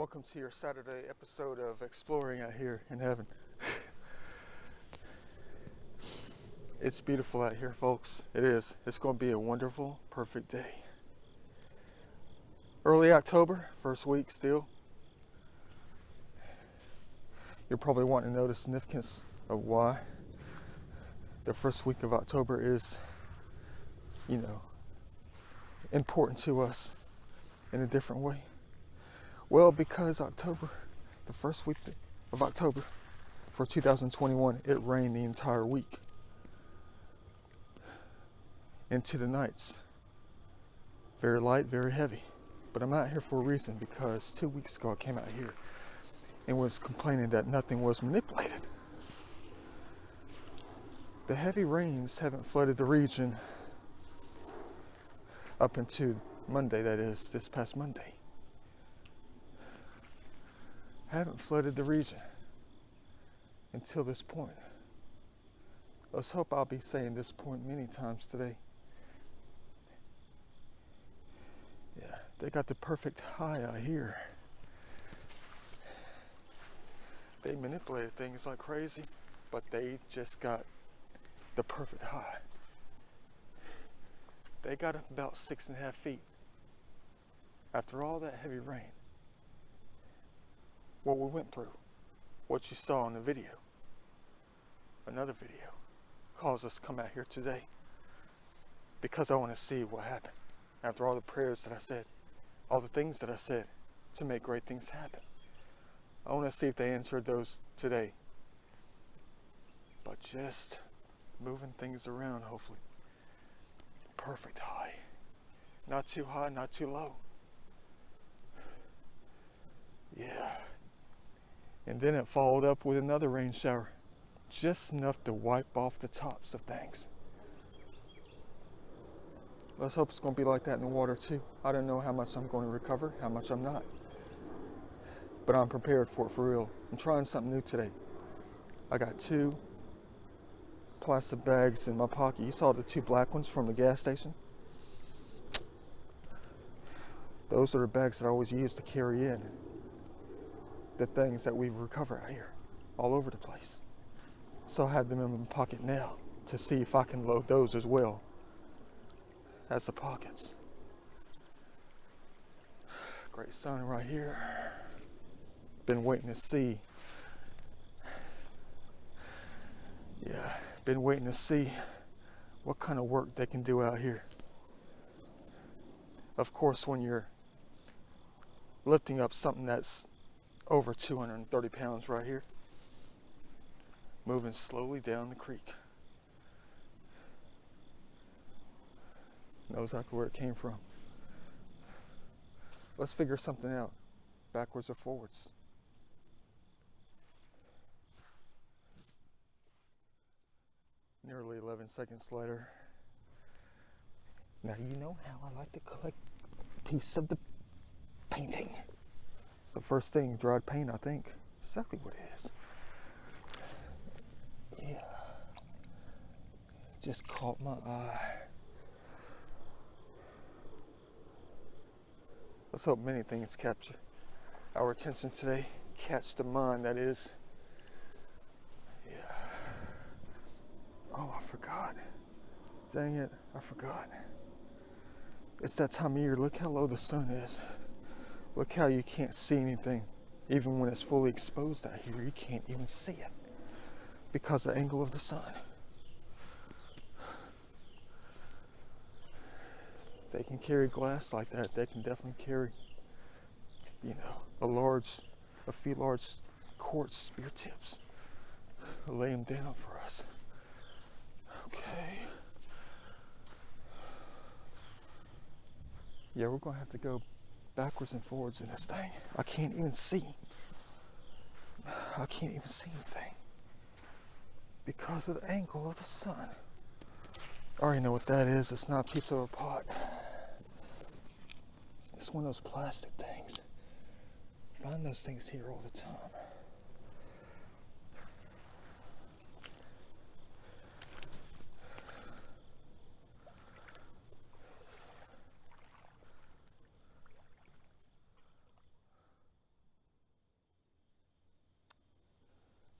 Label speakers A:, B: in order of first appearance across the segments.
A: Welcome to your Saturday episode of Exploring Out Here in Heaven. It's beautiful out here, folks. It is. It's going to be a wonderful, perfect day. Early October, first week still. You're probably wanting to know the significance of why the first week of October is, important to us in a different way. Well, because the first week of October for 2021, it rained the entire week into the nights. Very light, very heavy. But I'm out here for a reason, because 2 weeks ago I came out here and was complaining that nothing was manipulated. The heavy rains haven't flooded the region up into Monday, that is, this past Monday. Haven't flooded the region until this point. Let's hope I'll be saying this point many times today. Yeah, they got the perfect high out here. They manipulated things like crazy, but they just got the perfect high. They got up about 6.5 feet after all that heavy rain. What we went through, what you saw in the video, another video, caused us to come out here today, because I want to see what happened after all the prayers that I said, all the things that I said to make great things happen. I want to see if they answered those today, but just moving things around, hopefully. Perfect high, not too high, not too low. Yeah. And then it followed up with another rain shower, just enough to wipe off the tops of things. Let's hope it's going to be like that in the water too. I don't know how much I'm going to recover, how much I'm not. But I'm prepared for it, for real. I'm trying something new today. I got 2 plastic bags in my pocket. You saw the 2 black ones from the gas station? Those are the bags that I always use to carry in the things that we recover out here, all over the place. So I have them in my pocket now to see if I can load those as well as the pockets. Great sun right here. Been waiting to see. Yeah, been waiting to see what kind of work they can do out here. Of course, when you're lifting up something that's over 230 pounds right here, moving slowly down the creek. Know exactly where it came from. Let's figure something out, backwards or forwards. Nearly 11 seconds later. Now you know how I like to collect a piece of the painting. It's the first thing, dried paint, I think. Exactly what it is. Yeah. Just caught my eye. Let's hope many things capture our attention today. Catch the mind, that is. Yeah. Oh, I forgot. Dang it, I forgot. It's that time of year. Look how low the sun is. Look how you can't see anything. Even when it's fully exposed out here, you can't even see it because of the angle of the sun. They can carry glass like that. They can definitely carry, a few large quartz spear tips. Lay them down for us. Okay. Yeah, we're going to have to go backwards and forwards in this thing. I can't even see. I can't even see anything because of the angle of the sun. I already know what that is. It's not a piece of a pot. It's one of those plastic things. Find those things here all the time.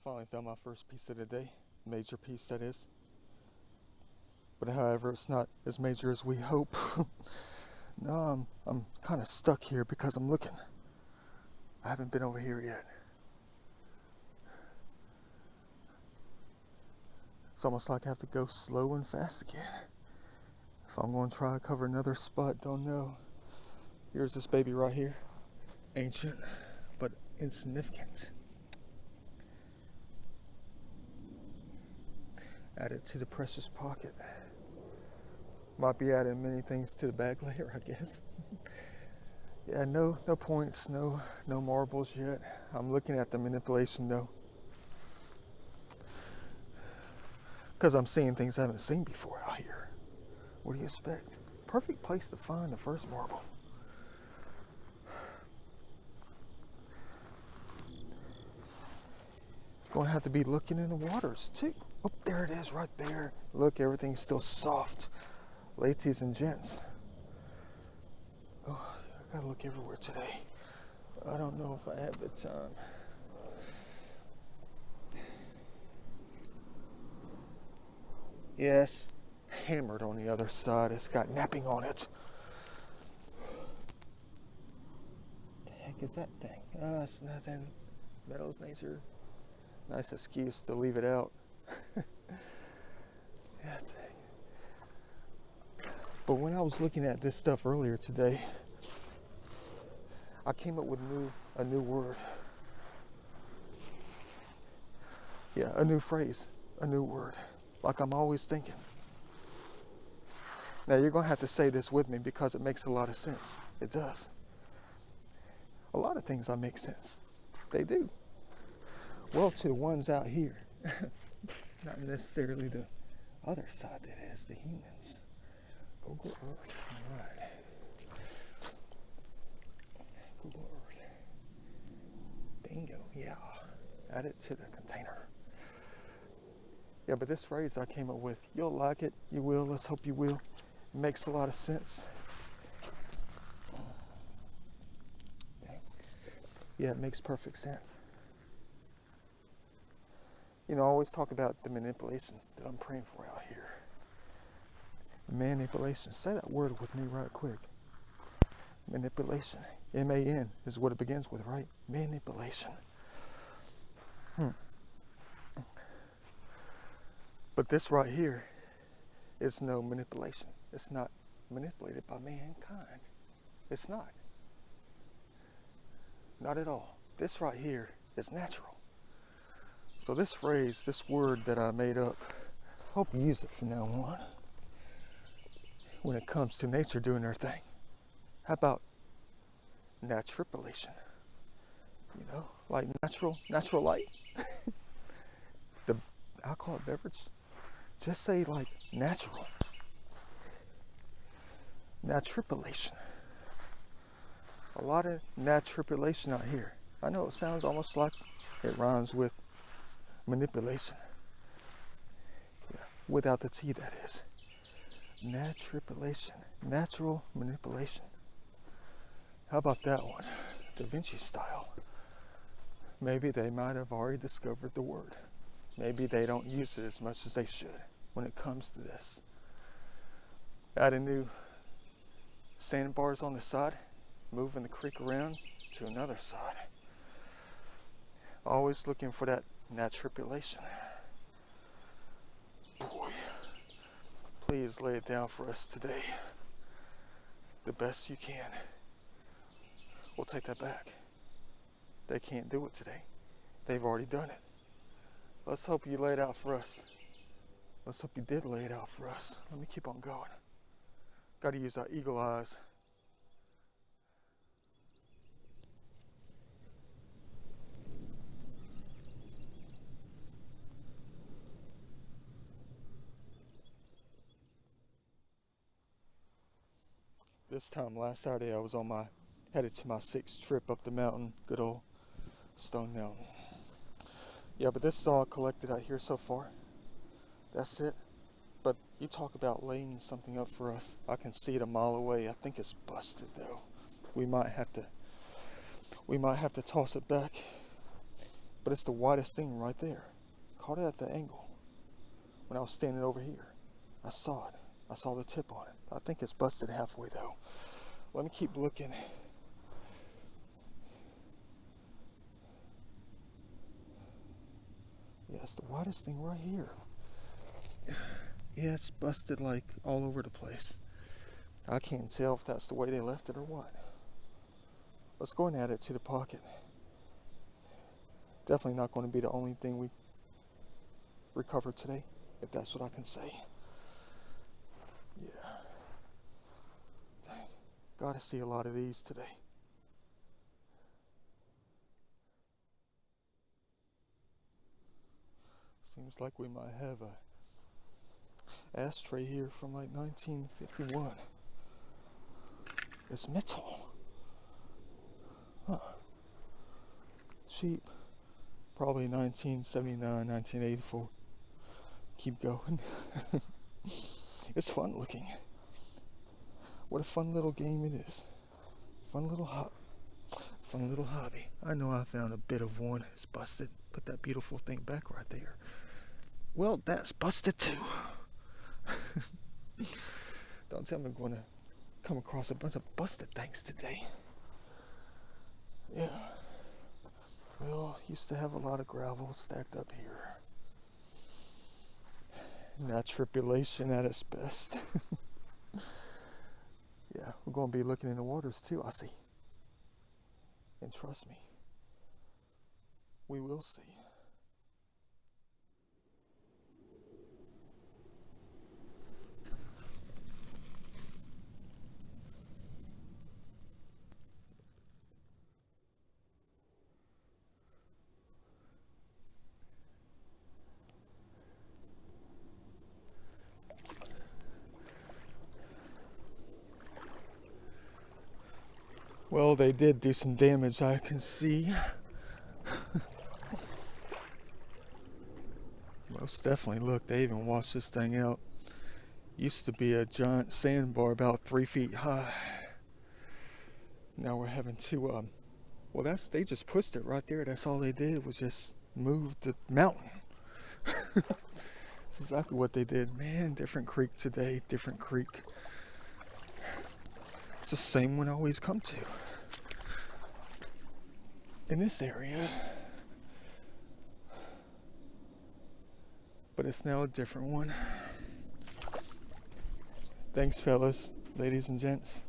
A: Finally found my first piece of the day. Major piece, that is. But however, it's not as major as we hope. No, I'm kind of stuck here because I'm looking. I haven't been over here yet. It's almost like I have to go slow and fast again. If I'm going to try to cover another spot, don't know. Here's this baby right here. Ancient, but insignificant. Add it to the precious pocket. Might be adding many things to the bag later, I guess. Yeah, no points, no marbles yet. I'm looking at the manipulation though, because I'm seeing things I haven't seen before out here. What do you expect? Perfect place to find the first marble. Gonna have to be looking in the waters too. Oh, there it is right there. Look, everything's still soft. Ladies and gents. Oh, I gotta look everywhere today. I don't know if I have the time. Yes, hammered on the other side. It's got napping on it. The heck is that thing? It's nothing. Metals nature. Nice excuse to leave it out. Yeah, but when I was looking at this stuff earlier today, I came up with a new word. Yeah, a new phrase, a new word, like I'm always thinking. Now you're gonna have to say this with me because it makes a lot of sense. It does. A lot of things that make sense. They do. Well, to the ones out here, not necessarily the other side that is, the humans. Google Earth, all right. Google Earth. Bingo, yeah. Add it to the container. Yeah, but this phrase I came up with, you'll like it, you will, let's hope you will. It makes a lot of sense. Yeah, it makes perfect sense. You know, I always talk about the manipulation that I'm praying for out here. Manipulation. Say that word with me right quick. Manipulation. M-A-N is what it begins with, right? Manipulation. But this right here is no manipulation. It's not manipulated by mankind. It's not. Not at all. This right here is natural. So this phrase, this word that I made up, I hope you use it from now on when it comes to nature doing their thing. How about naturipulation? You know, like natural light. The alcoholic beverage. Just say like natural. Naturipulation. A lot of naturipulation out here. I know it sounds almost like it rhymes with manipulation. Yeah, without the T, that is. Naturipulation. Natural manipulation. How about that one? Da Vinci style. Maybe they might have already discovered the word. Maybe they don't use it as much as they should when it comes to this. Add a new sandbars on the side, moving the creek around to another side. Always looking for that naturipulation. Boy, please lay it down for us today. The best you can. We'll take that back. They can't do it today. They've already done it. Let's hope you lay it out for us. Let's hope you did lay it out for us. Let me keep on going. Got to use our eagle eyes. This time last Saturday I was headed to my 6th trip up the mountain, good old Stone Mountain. Yeah, but this is all collected out here so far. That's it. But you talk about laying something up for us. I can see it a mile away. I think it's busted though. We might have to toss it back But it's the widest thing right there. Caught it at the angle. When I was standing over here, I saw it. I saw the tip on it. I think it's busted halfway though. Let me keep looking. Yeah, it's the widest thing right here. Yeah, it's busted like all over the place. I can't tell if that's the way they left it or what. Let's go and add it to the pocket. Definitely not going to be the only thing we recover today, if that's what I can say. Yeah. Dang. Gotta see a lot of these today. Seems like we might have a ashtray here from like 1951. It's metal. Huh. Cheap. Probably 1979, 1984. Keep going. It's fun looking. What a fun little game it is. Fun little hobby. I know I found a bit of one. It's busted. Put that beautiful thing back right there. Well, that's busted too. Don't tell me I'm going to come across a bunch of busted things today. Yeah. Well, used to have a lot of gravel stacked up here. Not tribulation at its best. Yeah, we're going to be looking in the waters too, I see. And trust me, we will see. Well, they did do some damage, I can see. Most definitely. Look, they even washed this thing out. Used to be a giant sandbar about 3 feet high. Now we're having to, well, they just pushed it right there. That's all they did was just move the mountain. That's exactly what they did. Man, different creek today, different creek. It's the same one I always come to. In this area. But it's now a different one. Thanks, fellas, ladies and gents.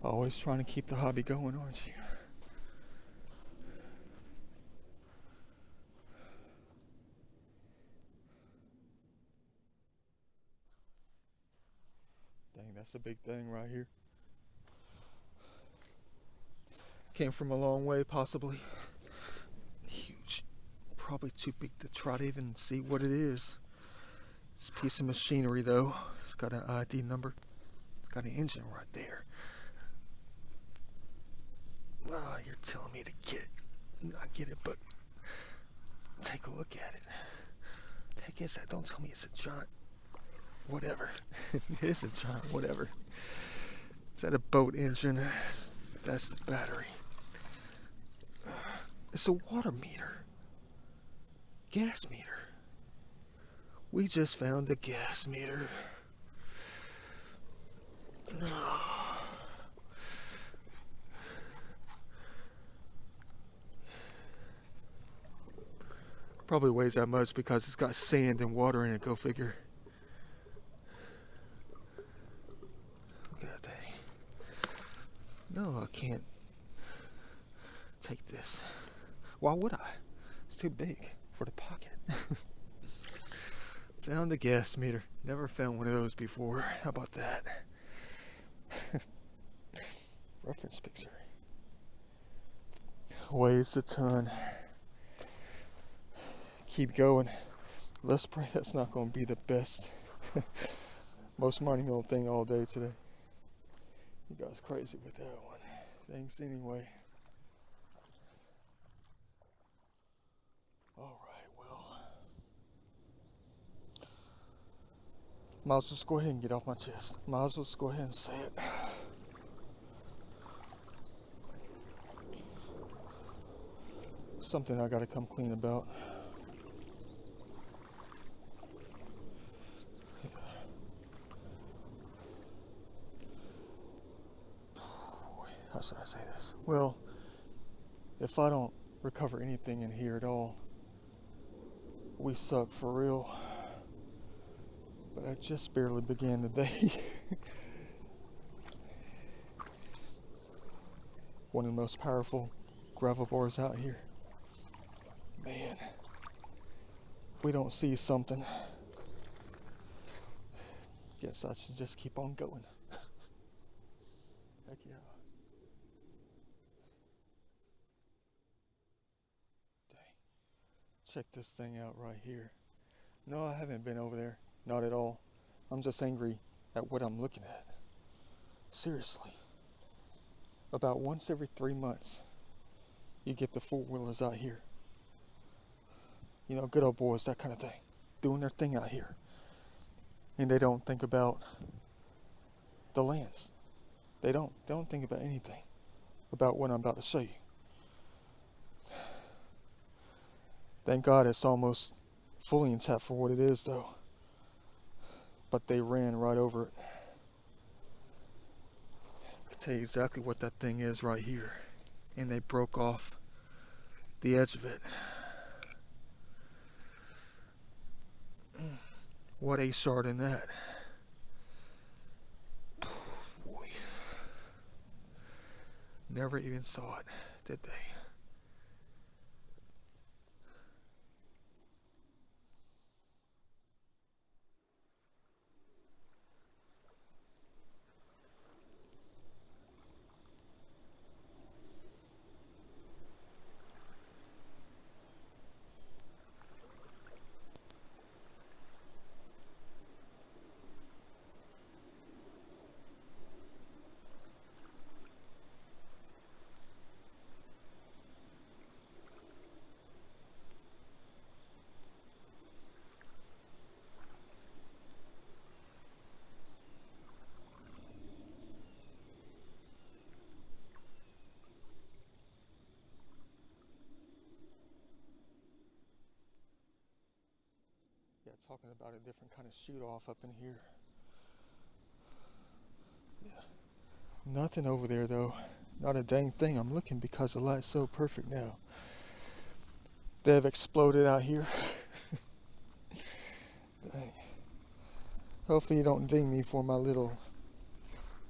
A: Always trying to keep the hobby going, aren't you? Dang, that's a big thing right here. Came from a long way, possibly. Huge. Probably too big to try to even see what it is. It's a piece of machinery, though. It's got an ID number. It's got an engine right there. Oh, you're telling me to not get it, but take a look at it. The heck is that? Don't tell me it's a giant. Whatever. It is a giant whatever. Is that a boat engine? That's the battery. It's a water meter. Gas meter. We just found a gas meter. Probably weighs that much because it's got sand and water in it, go figure. Look at that thing. No, I can't take this. Why would I? It's too big for the pocket. Found a gas meter. Never found one of those before. How about that? Reference picture. Weighs a ton. Keep going. Let's pray that's not going to be the best, most monumental thing all day today. You guys crazy with that one. Thanks anyway. Alright, well. Might as well just go ahead and get off my chest. Might as well just go ahead and say it. something I gotta come clean about. How should I say this? Well, if I don't recover anything in here at all, we suck for real. But I just barely began the day. One of the most powerful gravel bars out here. Man, if we don't see something, guess I should just keep on going. Heck yeah. Dang. Check this thing out right here. No, I haven't been over there. Not at all. I'm just angry at what I'm looking at. Seriously. About once every 3 months, you get the four-wheelers out here. You know, good old boys, that kind of thing. Doing their thing out here. And they don't think about the lands. They don't think about anything about what I'm about to show you. Thank God it's almost fully intact for what it is, though. But they ran right over it. I can tell you exactly what that thing is right here. And they broke off the edge of it. What a shard in that. Boy. Never even saw it, did they? Yeah, talking about a different kind of shoot off up in here. Yeah. Nothing over there though. Not a dang thing. I'm looking because the light's so perfect now. They've exploded out here. Dang. Hopefully you don't ding me for my little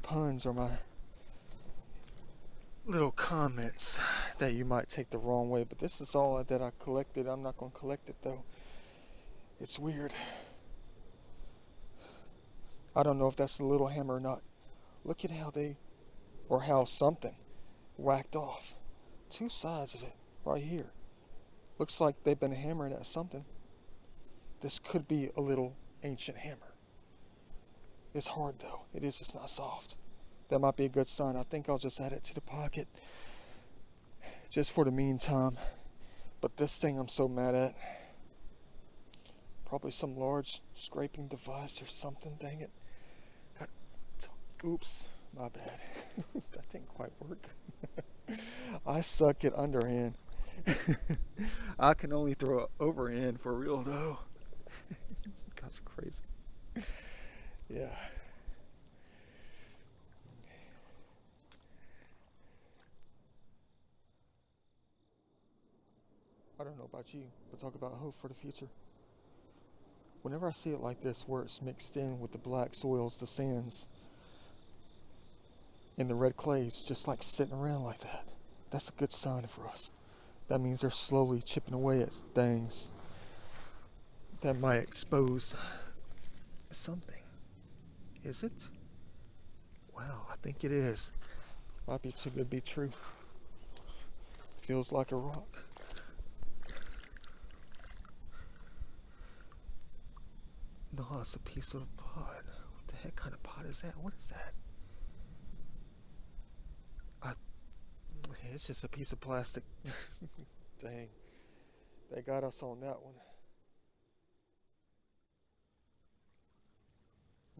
A: puns or my little comments that you might take the wrong way. But this is all that I collected. I'm not going to collect it though. It's weird. I don't know if that's a little hammer or not. Look at how something whacked off. Two sides of it right here. Looks like they've been hammering at something. This could be a little ancient hammer. It's hard though. It is just not soft. That might be a good sign. I think I'll just add it to the pocket just for the meantime. But this thing I'm so mad at. Probably some large scraping device or something. Dang it. Oops. My bad. That didn't quite work. I suck at underhand. I can only throw it overhand for real though. That's crazy. Yeah. I don't know about you, but talk about hope for the future. Whenever I see it like this, where it's mixed in with the black soils, the sands, and the red clays, just like sitting around like that, that's a good sign for us. That means they're slowly chipping away at things that might expose something. Is it? Wow, I think it is. Might be too good to be true. Feels like a rock. No, it's a piece of the pot. What the heck kind of pot is that? What is that? It's just a piece of plastic. Dang. They got us on that one.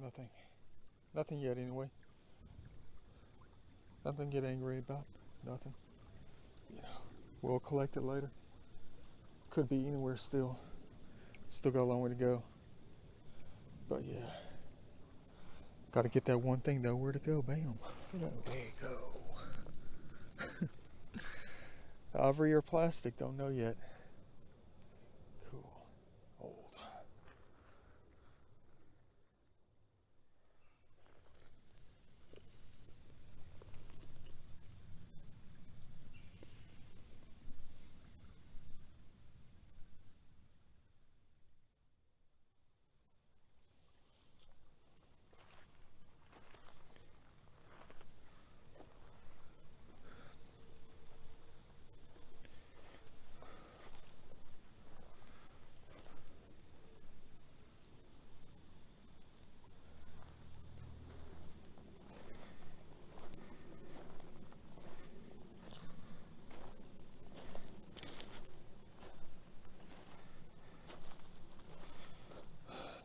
A: Nothing. Nothing yet anyway. Nothing to get angry about. Nothing. You know, we'll collect it later. Could be anywhere still. Still got a long way to go. But yeah. Gotta get that one thing though. Where to go? Bam. There you go. Ivory or plastic? Don't know yet. Cool. Old.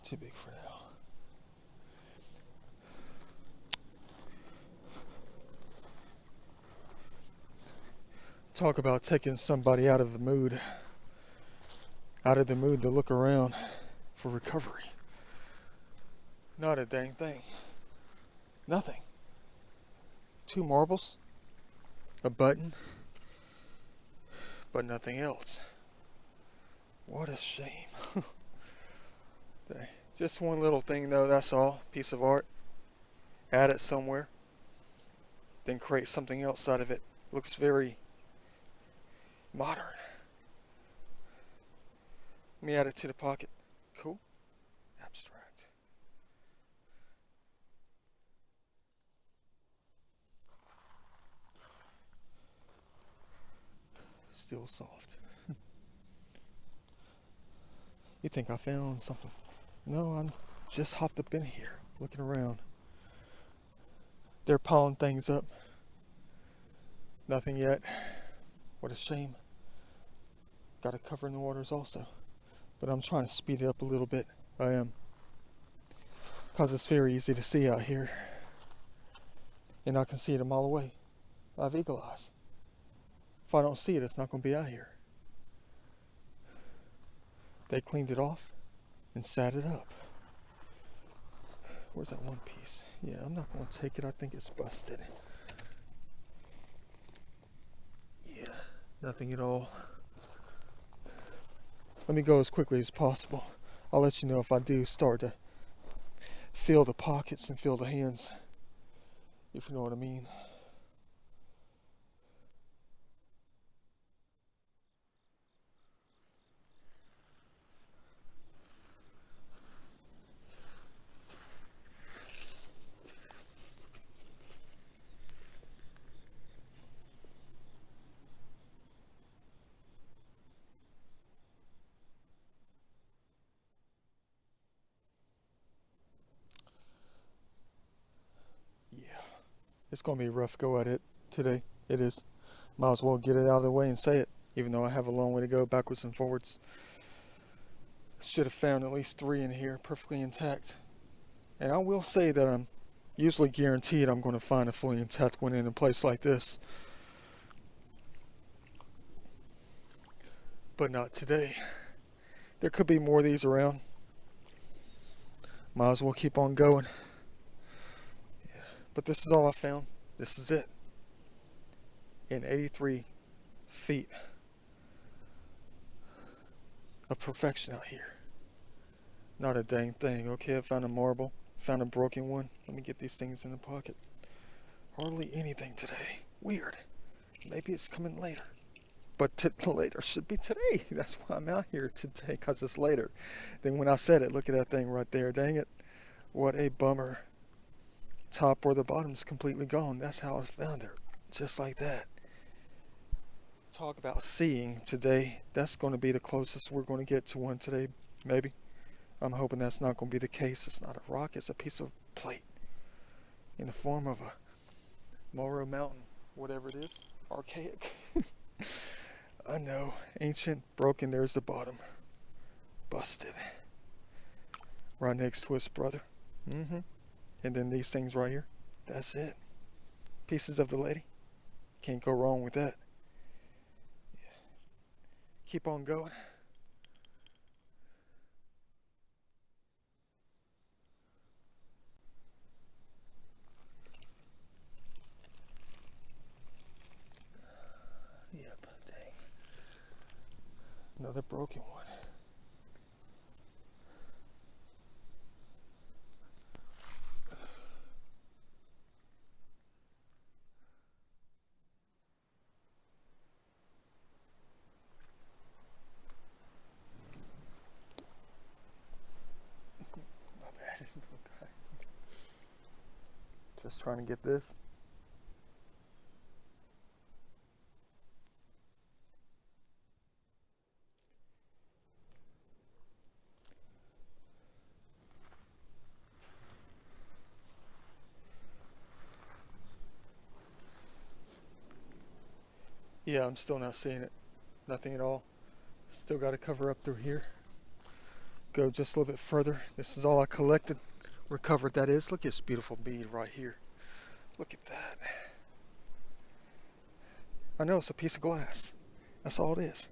A: Too big for now. Talk about taking somebody out of the mood. Out of the mood to look around for recovery. Not a dang thing. Nothing. 2 marbles. A button. But nothing else. What a shame. Just one little thing though, that's all. Piece of art. Add it somewhere. Then create something else out of it. Looks very modern. Let me add it to the pocket. Cool. Abstract. Still soft. You think I found something? No, I'm just hopped up in here, looking around. They're piling things up. Nothing yet. What a shame. Got to cover in the waters also. But I'm trying to speed it up a little bit. I am. Because it's very easy to see out here. And I can see it a mile away. I have eagle eyes. If I don't see it, it's not going to be out here. They cleaned it off and sat it up. Where's that one piece? Yeah, I'm not going to take it. I think it's busted. Yeah, nothing at all. Let me go as quickly as possible. I'll let you know if I do start to feel the pockets and feel the hands, if you know what I mean. It's going to be a rough go at it today. It is. Might as well get it out of the way and say it, even though I have a long way to go backwards and forwards. Should have found at least 3 in here perfectly intact. And I will say that I'm usually guaranteed I'm going to find a fully intact one in a place like this. But not today. There could be more of these around. Might as well keep on going. But this is all I found. This is it. In 83 feet of perfection out here. Not a dang thing. Okay, I found a marble. Found a broken one. Let me get these things in the pocket. Hardly anything today. Weird. Maybe it's coming later. But later should be today. That's why I'm out here today, because it's later than when I said it. Look at that thing right there. Dang it. What a bummer. Top or the bottom's completely gone. That's how I found her. Just like that. Talk about seeing today. That's going to be the closest we're going to get to one today. Maybe. I'm hoping that's not going to be the case. It's not a rock. It's a piece of plate. In the form of a Morrow Mountain. Whatever it is. Archaic. I know. Ancient. Broken. There's the bottom. Busted. Right next to its brother. And then these things right here. That's it. Pieces of the lady. Can't go wrong with that. Yeah. Keep on going. Another broken one. My bad. Just trying to get this. Yeah, I'm still not seeing it. Nothing at all. Still got to cover up through here. Go just a little bit further. This is all I collected. Recovered, that is. Look at this beautiful bead right here. Look at that. I know it's a piece of glass. That's all it is.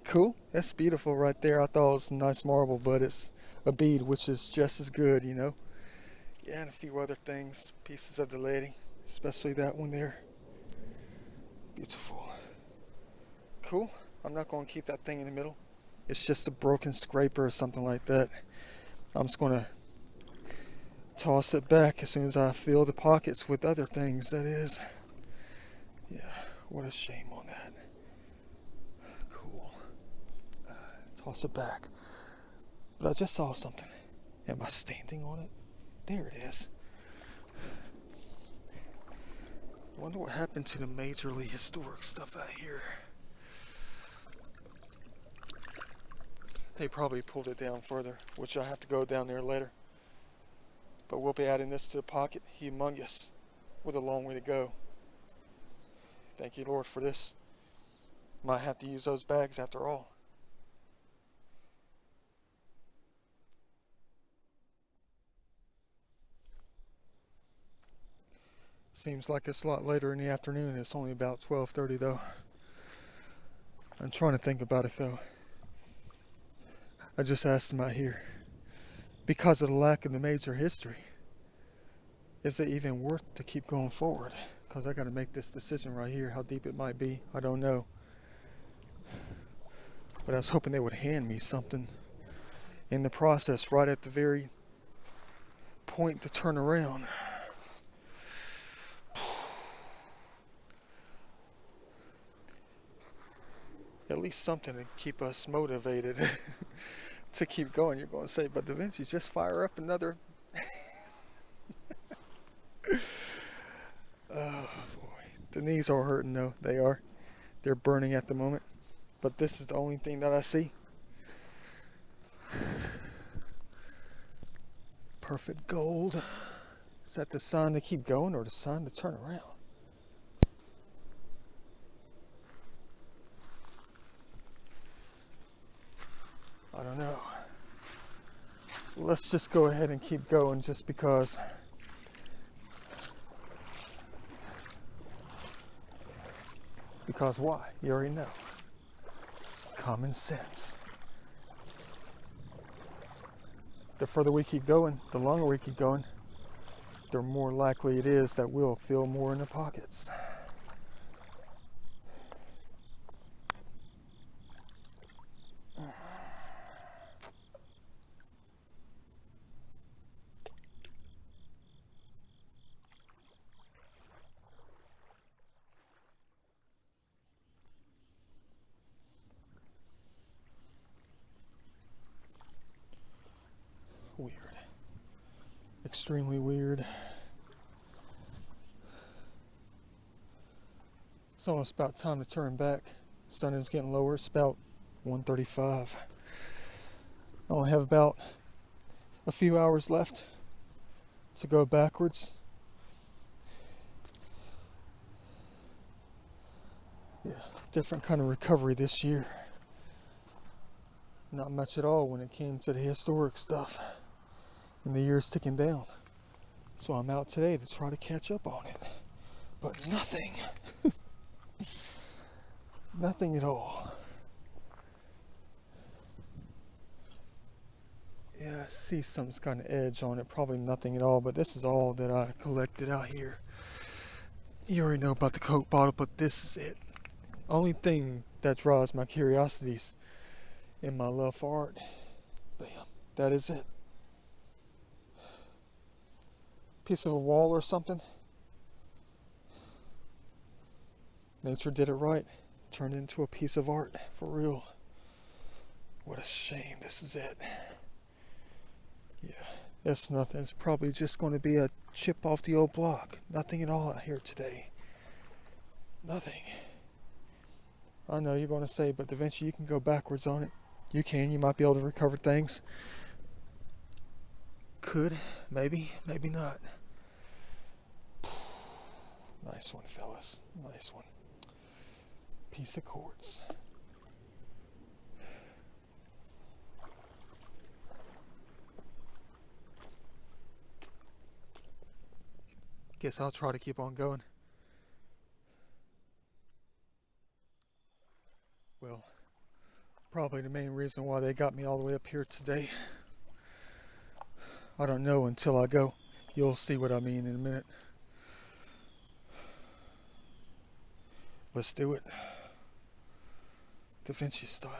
A: Cool. That's beautiful right there. I thought it was nice marble, but it's a bead, which is just as good, you know. Yeah, and a few other things. Pieces of the lady, especially that one there. Beautiful. Cool. I'm not going to keep that thing in the middle. It's just a broken scraper or something like that. I'm just going to toss it back as soon as I fill the pockets with other things, that is. Yeah, what a shame on that. Cool. Toss it back. But I just saw something. Am I standing on it? There it is. I wonder what happened to the majorly historic stuff out here. They probably pulled it down further, which I have to go down there later. But we'll be adding this to the pocket. Humongous, with a long way to go. Thank you, Lord, for this. Might have to use those bags after all. Seems like it's a lot later in the afternoon. It's only about 12:30 though. I'm trying to think about it though. I just asked him out here, because of the lack of the major history, is it even worth to keep going forward? Because I got to make this decision right here. How deep it might be, I don't know. But I was hoping they would hand me something in the process, right at the very point to turn around. At least something to keep us motivated to keep going. You're going to say, but Da Vinci, just fire up another. Oh boy, the knees are hurting though. They are. They're burning at the moment. But this is the only thing that I see. Perfect gold. Is that the sign to keep going or the sign to turn around? I don't know. Let's just go ahead and keep going just because. Because why? You already know. Common sense. The further we keep going, the longer we keep going, the more likely it is that we'll feel more in the pockets. Weird. Extremely weird. It's almost about time to turn back. The sun is getting lower. It's about 1:35. I only have about a few hours left to go backwards. Yeah, different kind of recovery this year. Not much at all when it came to the historic stuff. And the year's ticking down. So I'm out today to try to catch up on it. But nothing. Nothing at all. Yeah, I see something's got an edge on it. Probably nothing at all, but this is all that I collected out here. You already know about the Coke bottle, but this is it. Only thing that draws my curiosities and my love for art. Bam. That is it. Piece of a wall or something. Nature did it right. Turned into a piece of art. For real. What a shame. This is it. Yeah. That's nothing. It's probably just going to be a chip off the old block. Nothing at all out here today. Nothing. I know you're going to say, but Da Vinci, you can go backwards on it. You can. You might be able to recover things. Could. Maybe. Maybe not. Nice one, fellas. Nice one. Piece of quartz. Guess I'll try to keep on going. Well, probably the main reason why they got me all the way up here today. I don't know until I go. You'll see what I mean in a minute. Let's do it. Da Vinci style.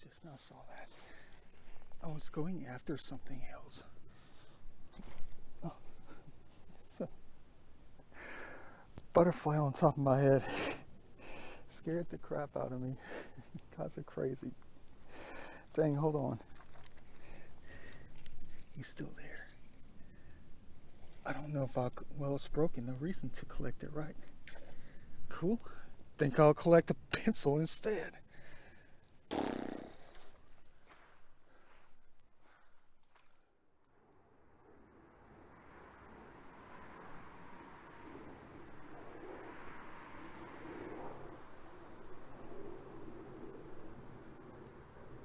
A: Just now saw that. I was going after something else. Oh, it's a butterfly on top of my head. Scared the crap out of me. Guys are crazy. Dang, hold on. He's still there. I don't know if well, it's broken. No reason to collect it, right? Cool. Think I'll collect a pencil instead.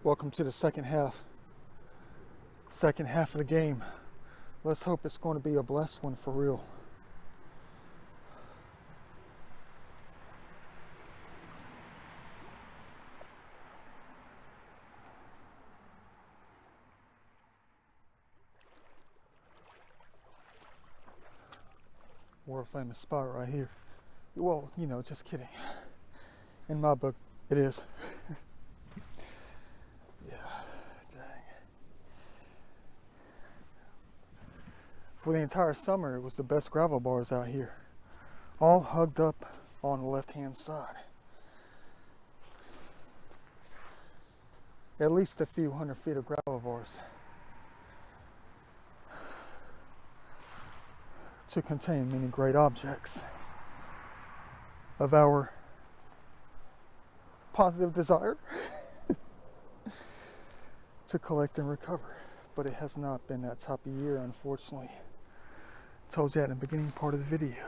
A: Welcome to the second half. Second half of the game. Let's hope it's going to be a blessed one for real. World famous spot right here. Well, you know, just kidding. In my book, it is. Yeah, dang. For the entire summer, it was the best gravel bars out here. All hugged up on the left-hand side. At least a few 100 feet of gravel bars to contain many great objects of our positive desire to collect and recover. But it has not been that type of year, unfortunately. Told you that in the beginning part of the video.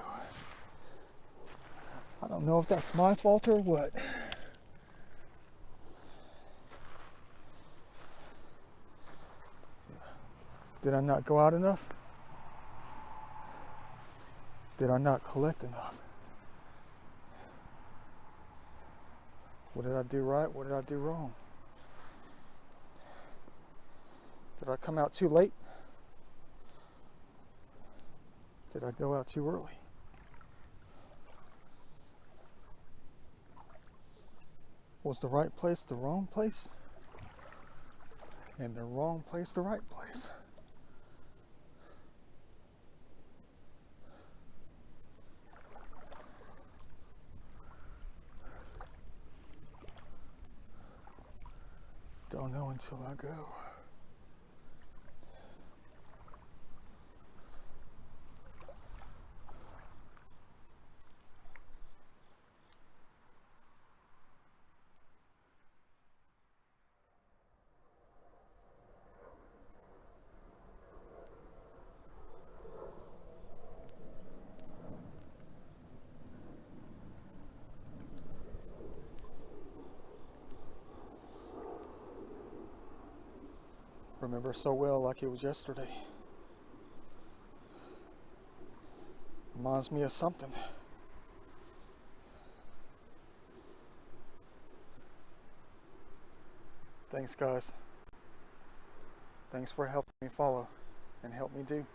A: I don't know if that's my fault or what. Did I not go out enough? Did I not collect enough? What did I do right? What did I do wrong? Did I come out too late? Did I go out too early? Was the right place the wrong place? And the wrong place the right place? Don't know until I go. remember so well, like it was yesterday. Reminds me of something. Thanks, guys. Thanks for helping me follow and help me do.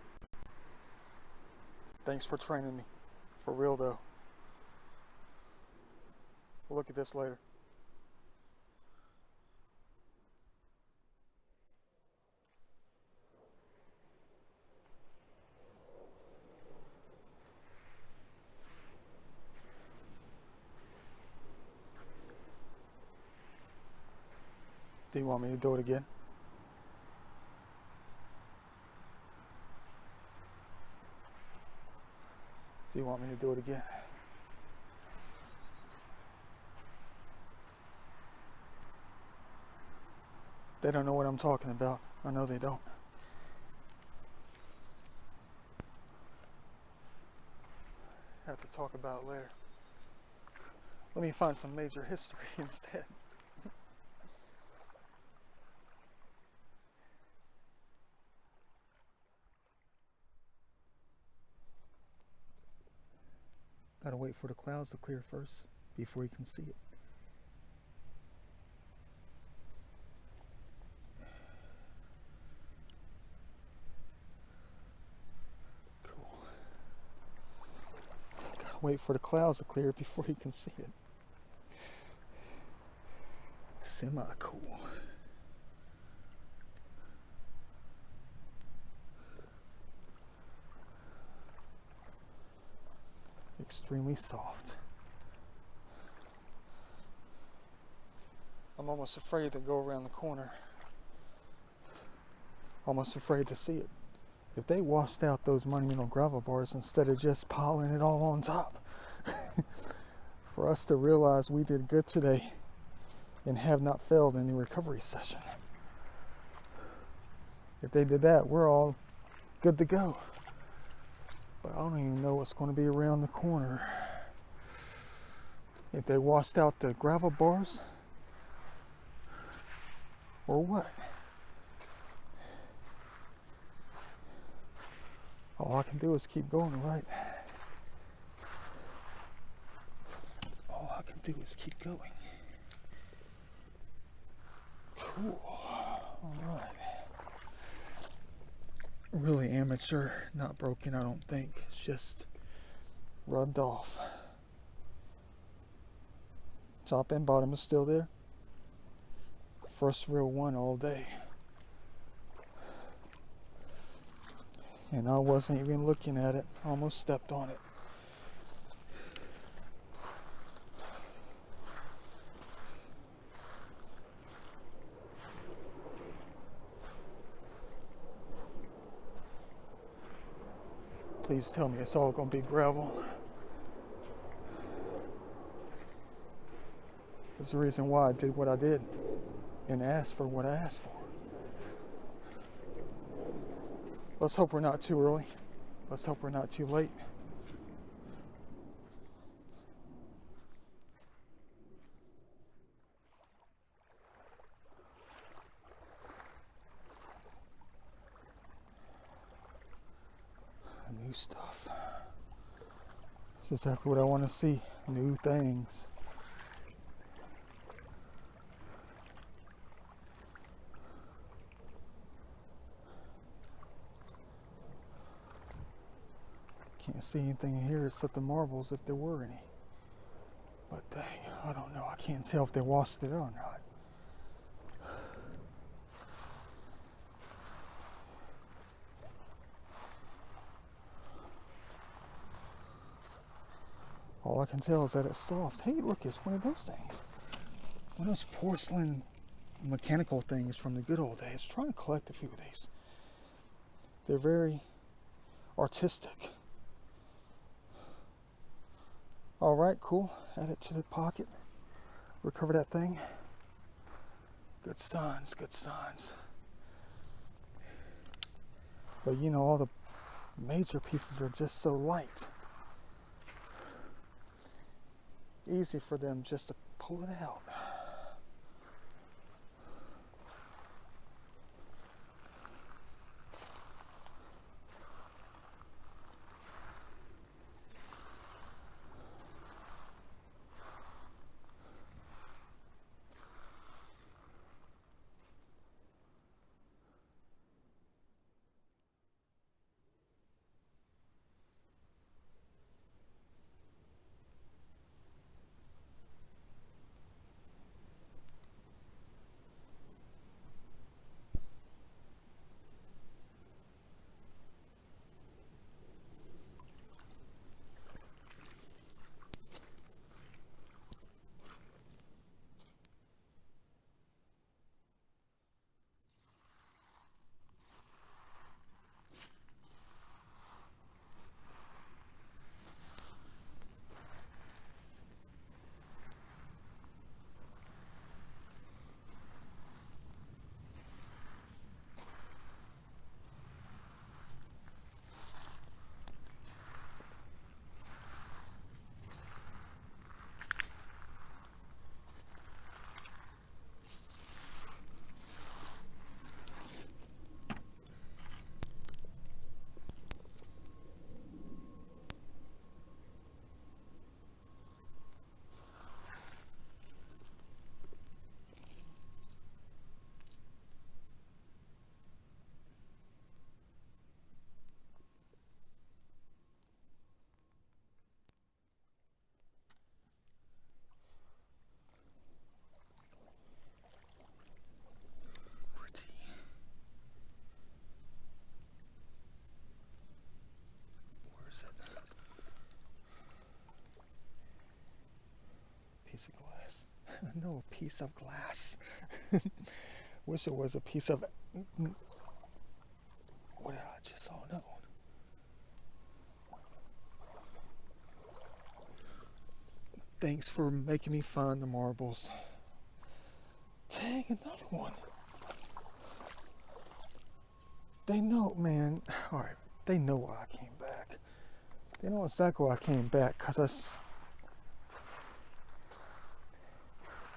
A: Thanks for training me. For real, though. We'll look at this later. Do you want me to do it again? Do you want me to do it again? They don't know what I'm talking about. I know they don't. Have to talk about it later. Let me find some major history instead. Gotta wait for the clouds to clear first before you can see it. Cool. Gotta wait for the clouds to clear before you can see it. Semi-cool. Extremely soft. I'm almost afraid to go around the corner. Almost afraid to see it. If they washed out those monumental gravel bars instead of just piling it all on top, for us to realize we did good today and have not failed in the recovery session. If they did that, we're all good to go. But I don't even know what's going to be around the corner. If they washed out the gravel bars or what. All I can do is keep going, right? All I can do is keep going. Cool. All right. Really amateur, not broken, I don't think. It's just rubbed off. Top and bottom is still there. First real one all day. And I wasn't even looking at it. Almost stepped on it. Please tell me it's all going to be gravel. There's the reason why I did what I did and asked for what I asked for. Let's hope we're not too early. Let's hope we're not too late. New stuff. It's exactly what I want to see. New things. Can't see anything in here except the marbles if there were any. But dang, I don't know. I can't tell if they washed it or not. All I can tell is that it's soft. Hey, look, it's one of those things. One of those porcelain mechanical things from the good old days. Trying to collect a few of these. They're very artistic. All right, cool. Add it to the pocket. Recover that thing. Good signs, good signs. But you know, all the major pieces are just so light. Easy for them just to pull it out. piece of glass. I know a piece of glass. Wish it was a piece of... What did I just saw? Another one. Thanks for making me find the marbles. Dang, another one. They know, man. Alright, they know why I came back. They know exactly why I came back.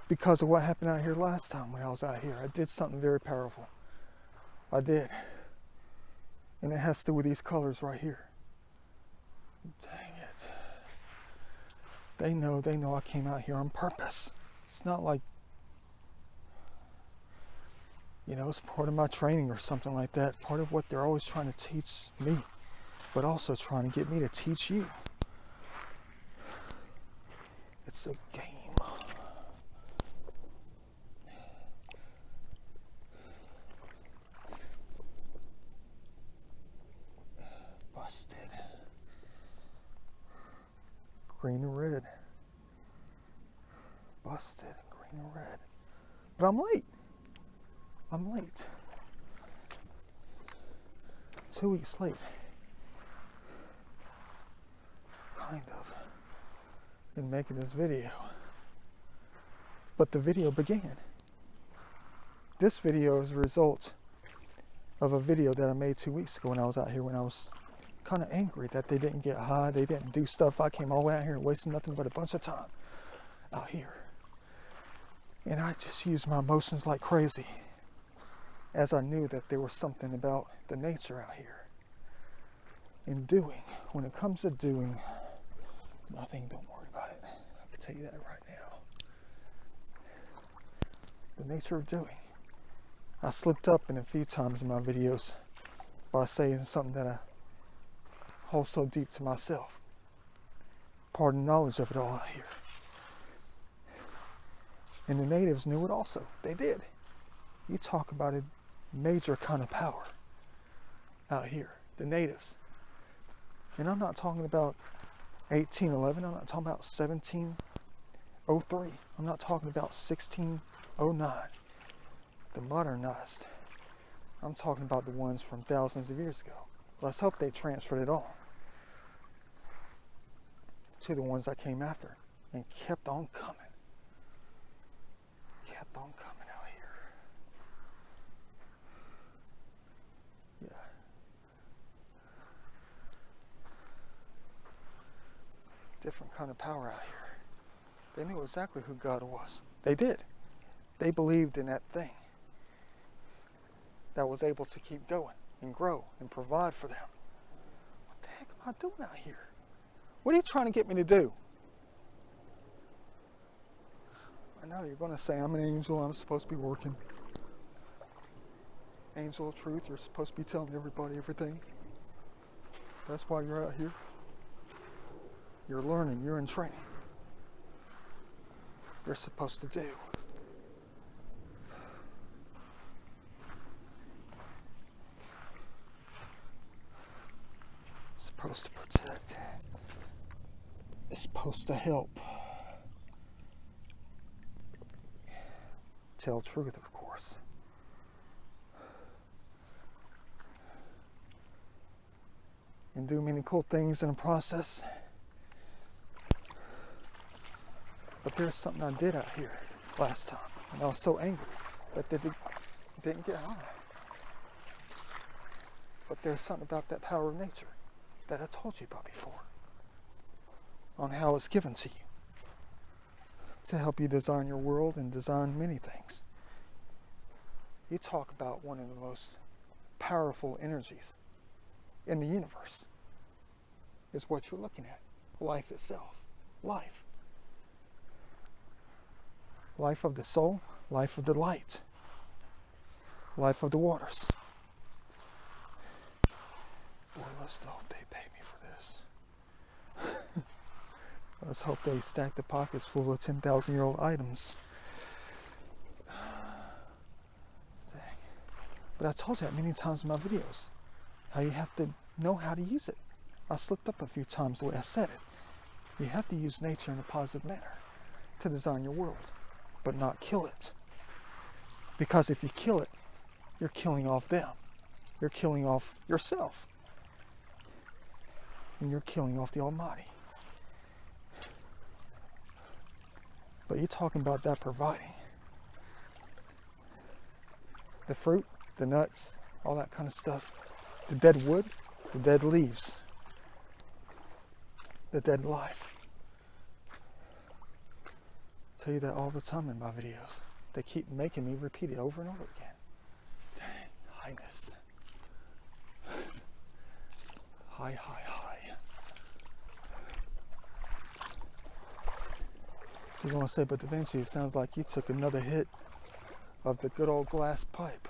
A: Because of what happened out here last time when I was out here. I did something very powerful. I did. And it has to do with these colors right here. Dang it. They know I came out here on purpose. It's not like, it's part of my training or something like that. Part of what they're always trying to teach me, but also trying to get me to teach you. It's a game. Busted. Green and red. Busted. Green and red. But I'm late. 2 weeks late. Kind of. In making this video. But the video began. This video is a result of a video that I made 2 weeks ago when I was out here, when I was kind of angry that they didn't get high, they didn't do stuff. I came all the way out here and wasted nothing but a bunch of time out here. And I just used my emotions like crazy, as I knew that there was something about the nature out here. And doing, when it comes to doing, nothing, don't worry about it. I can tell you that right now. The nature of doing. I slipped up in a few times in my videos by saying something that I hold so deep to myself. Part of the knowledge of it all out here. And the natives knew it also. They did. You talk about a major kind of power out here. The natives. And I'm not talking about 1811. I'm not talking about 1703. I'm not talking about 1609. The modernized. I'm talking about the ones from thousands of years ago. Let's hope they transferred it on to the ones that came after and kept on coming. Kept on coming out here. Yeah. Different kind of power out here. They knew exactly who God was. They did. They believed in that thing that was able to keep going and grow and provide for them. What the heck am I doing out here? What are you trying to get me to do? I know you're going to say I'm an angel, I'm supposed to be working. Angel of truth, you're supposed to be telling everybody everything. That's why you're out here. You're learning, you're in training. You're supposed to do. Supposed to protect. It's supposed to help. Tell truth, of course. And do many cool things in the process. But there's something I did out here last time, and I was so angry that they didn't get high. But there's something about that power of nature that I told you about before, on how it's given to you to help you design your world and design many things. You talk about one of the most powerful energies in the universe is what you're looking at. Life itself. Life. Life of the soul, life of the light, life of the waters. Boy, let's hope they pay me for this. Let's hope they stack the pockets full of 10,000-year-old items. Dang. But I told you that many times in my videos, how you have to know how to use it. I slipped up a few times the way I said it. You have to use nature in a positive manner. to design your world, but not kill it. Because if you kill it, you're killing off them. You're killing off yourself. And you're killing off the Almighty. But you're talking about that providing. The fruit, the nuts, all that kind of stuff. The dead wood, the dead leaves. The dead life. I tell you that all the time in my videos. They keep making me repeat it over and over again. Dang, highness. High, high, high. You're going to say, but Da Vinci, it sounds like you took another hit of the good old glass pipe.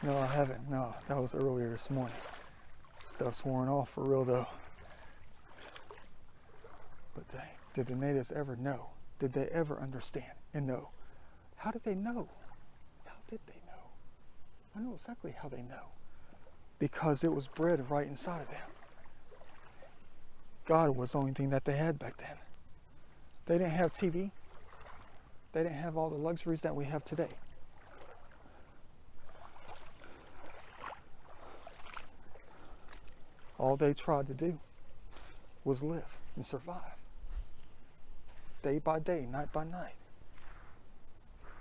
A: No, I haven't. No, that was earlier this morning. Stuff's worn off for real though. But dang, did the natives ever know? Did they ever understand and know? How did they know? How did they know? I know exactly how they know. Because it was bred right inside of them. God was the only thing that they had back then. They didn't have TV. They didn't have all the luxuries that we have today. All they tried to do was live and survive. Day by day, night by night.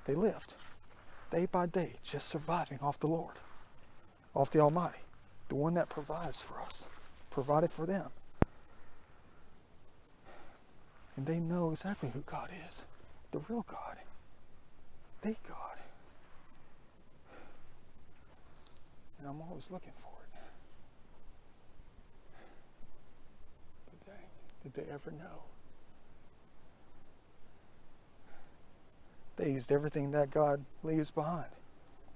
A: They lived day by day, just surviving off the Lord, off the Almighty, the one that provides for us, provided for them. And they know exactly who God is, the real God, the God. And I'm always looking for it. But dang, did they ever know? They used everything that God leaves behind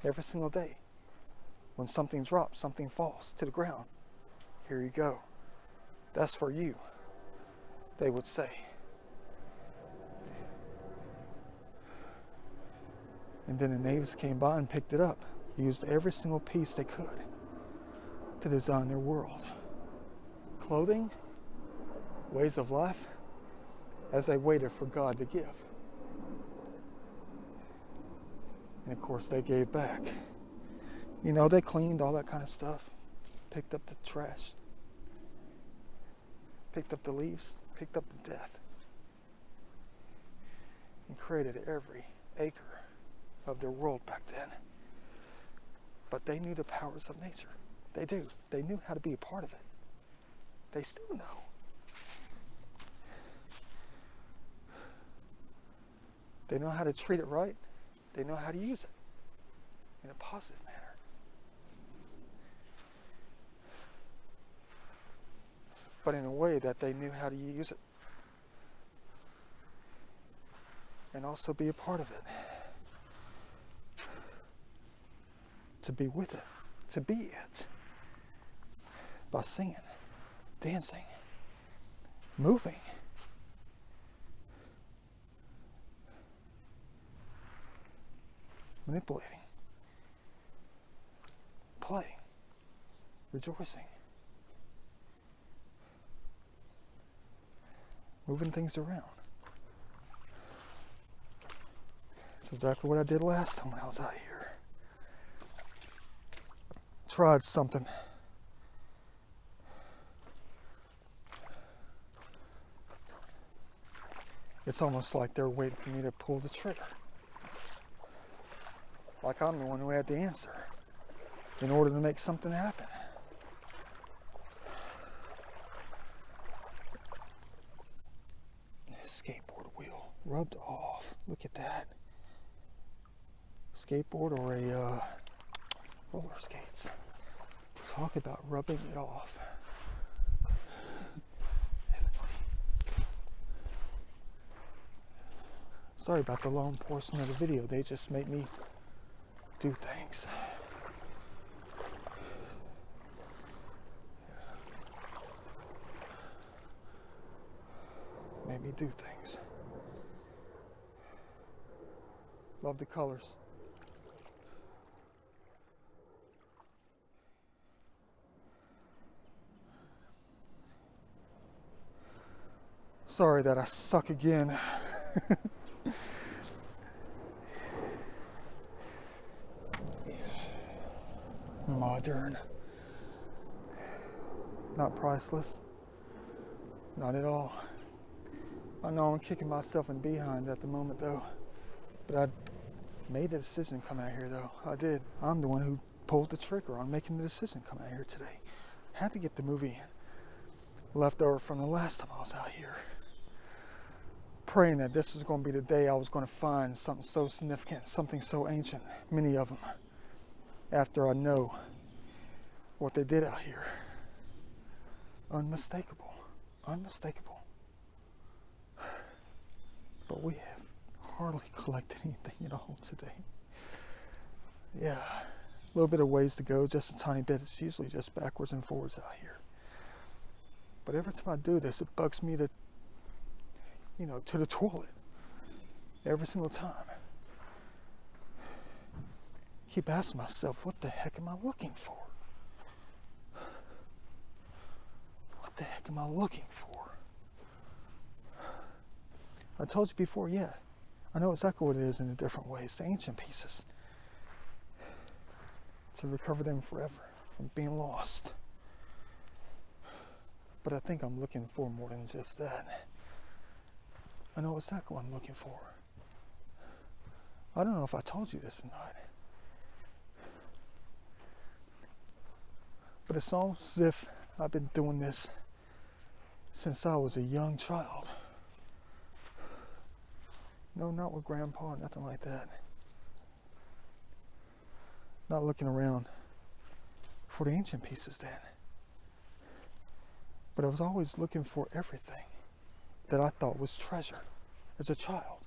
A: every single day. When something drops, something falls to the ground. Here you go. That's for you, they would say. And then the natives came by and picked it up, used every single piece they could to design their world. Clothing, ways of life, as they waited for God to give. And of course they gave back. You know, they cleaned all that kind of stuff, picked up the trash, picked up the leaves, picked up the death, and created every acre of their world back then. But they knew the powers of nature. They do. They knew how to be a part of it. They still know. They know how to treat it right. They know how to use it in a positive manner. But in a way that they knew how to use it and also be a part of it. To be with it, to be it, by singing, dancing, moving, manipulating, playing, rejoicing, moving things around. That's exactly what I did last time when I was out here. Tried something. It's almost like they're waiting for me to pull the trigger. Like I'm the one who had the answer in order to make something happen. Skateboard wheel rubbed off. Look at that. Skateboard or a roller skates. Talk about rubbing it off. Sorry about the long portion of the video. They just make me do things. Made me do things. Love the colors. sorry that I suck again. Modern. Not priceless. Not at all. I know I'm kicking myself in the behind at the moment though. But I made the decision to come out here though. I did. I'm the one who pulled the trigger on making the decision to come out here today. Had to get the movie in. Left over from the last time I was out here. Praying that this was going to be the day I was going to find something so significant, something so ancient, many of them, after I know what they did out here. Unmistakable. Unmistakable. But we have hardly collected anything at all today. Yeah, a little bit of ways to go, just a tiny bit. It's usually just backwards and forwards out here. But every time I do this, it bugs me to to the toilet. Every single time. Keep asking myself, what the heck am I looking for? What the heck am I looking for? I told you before, yeah. I know exactly what it is in a different ways. The ancient pieces. To recover them forever from being lost. But I think I'm looking for more than just that. I know exactly what I'm looking for. I don't know if I told you this or not. But it's almost as if I've been doing this since I was a young child. No, not with Grandpa, nothing like that. Not looking around for the ancient pieces then. But I was always looking for everything that I thought was treasure as a child.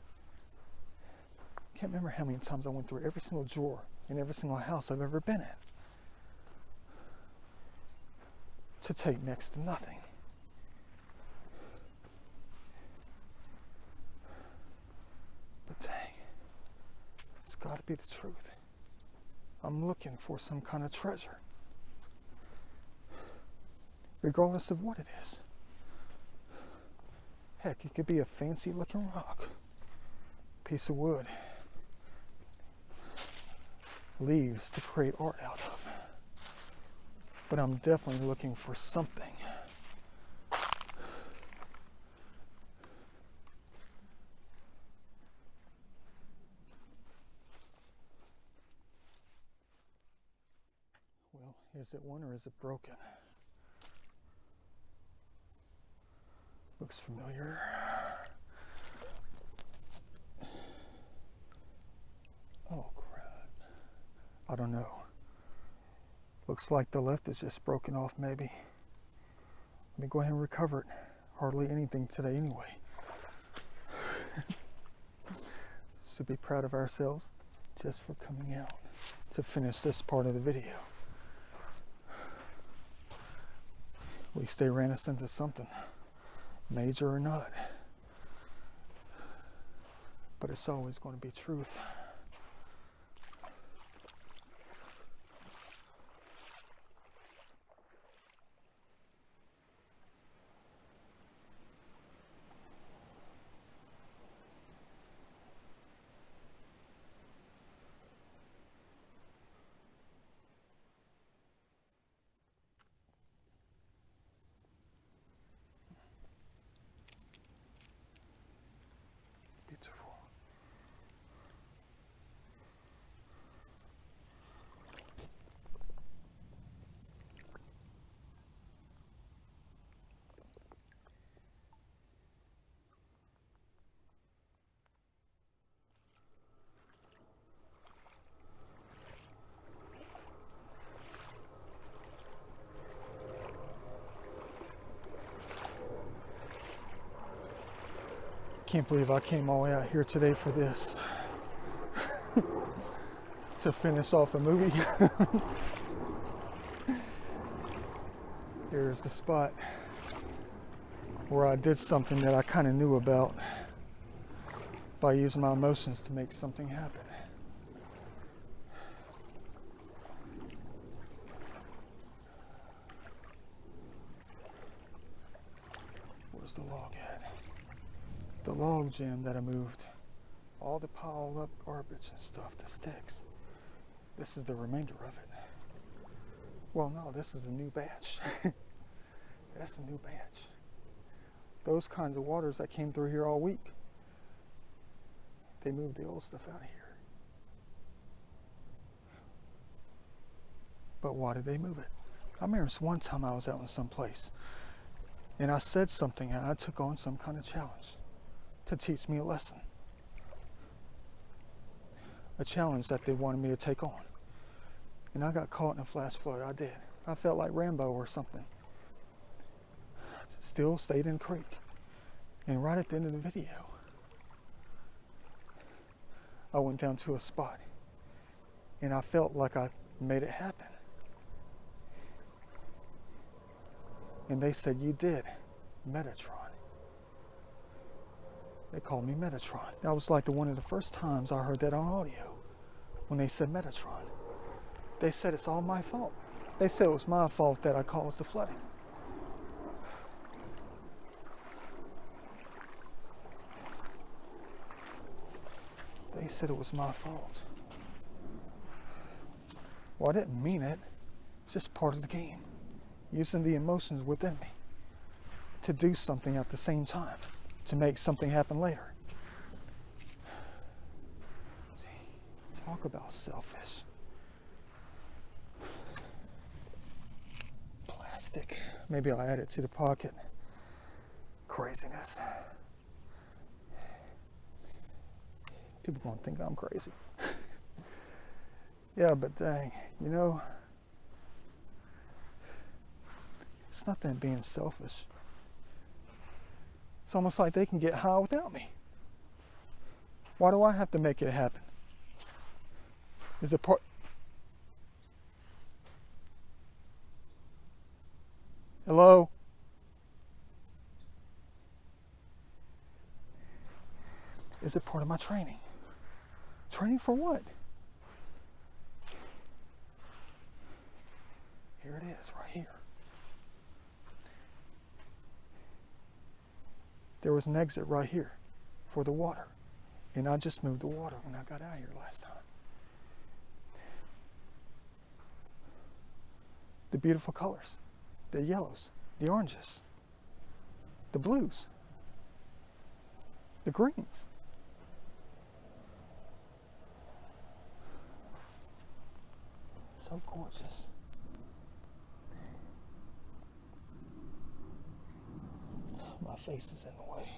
A: Can't remember how many times I went through every single drawer in every single house I've ever been in to take next to nothing. But dang, it's got to be the truth. I'm looking for some kind of treasure, regardless of what it is. Heck, it could be a fancy looking rock, piece of wood, leaves to create art out of. But I'm definitely looking for something. Well, is it one or is it broken? Looks familiar. Oh crap. I don't know. Looks like the left is just broken off maybe. Let me go ahead and recover it. Hardly anything today anyway. Should be proud of ourselves just for coming out to finish this part of the video. At least they ran us into something, major or not. But it's always going to be truth. Beautiful. Can't believe I came all the way out here today for this. To finish off a movie. Here's the spot where I did something that I kind of knew about by using my emotions to make something happen. Where's the log at? The log jam that I moved, all the piled up garbage and stuff, the sticks. This is the remainder of it. Well, no, this is a new batch. That's a new batch. Those kinds of waters that came through here all week, they moved the old stuff out of here. But why did they move it? I remember one time I was out in some place and I said something and I took on some kind of challenge to teach me a lesson. A challenge that they wanted me to take on. And I got caught in a flash flood. I did. I felt like Rambo or something. Still stayed in the creek. And right at the end of the video, I went down to a spot and I felt like I made it happen. And they said, you did, Metatron. They called me Metatron. That was like one of the first times I heard that on audio, when they said Metatron. They said it's all my fault. They said it was my fault that I caused the flooding. They said it was my fault. Well, I didn't mean it. It's just part of the game. Using the emotions within me to do something at the same time, to make something happen later. Talk about selfish. Plastic. Maybe I'll add it to the pocket. Craziness. People gonna think I'm crazy. Yeah, but dang, you know, it's not them being selfish. It's almost like they can get high without me. Why do I have to make it happen? Is it part... Hello? Is it part of my training? Training for what? Here it is, right here. There was an exit right here for the water. And I just moved the water when I got out here last time. The beautiful colors, the yellows, the oranges, the blues, the greens. So gorgeous. My face is in the way.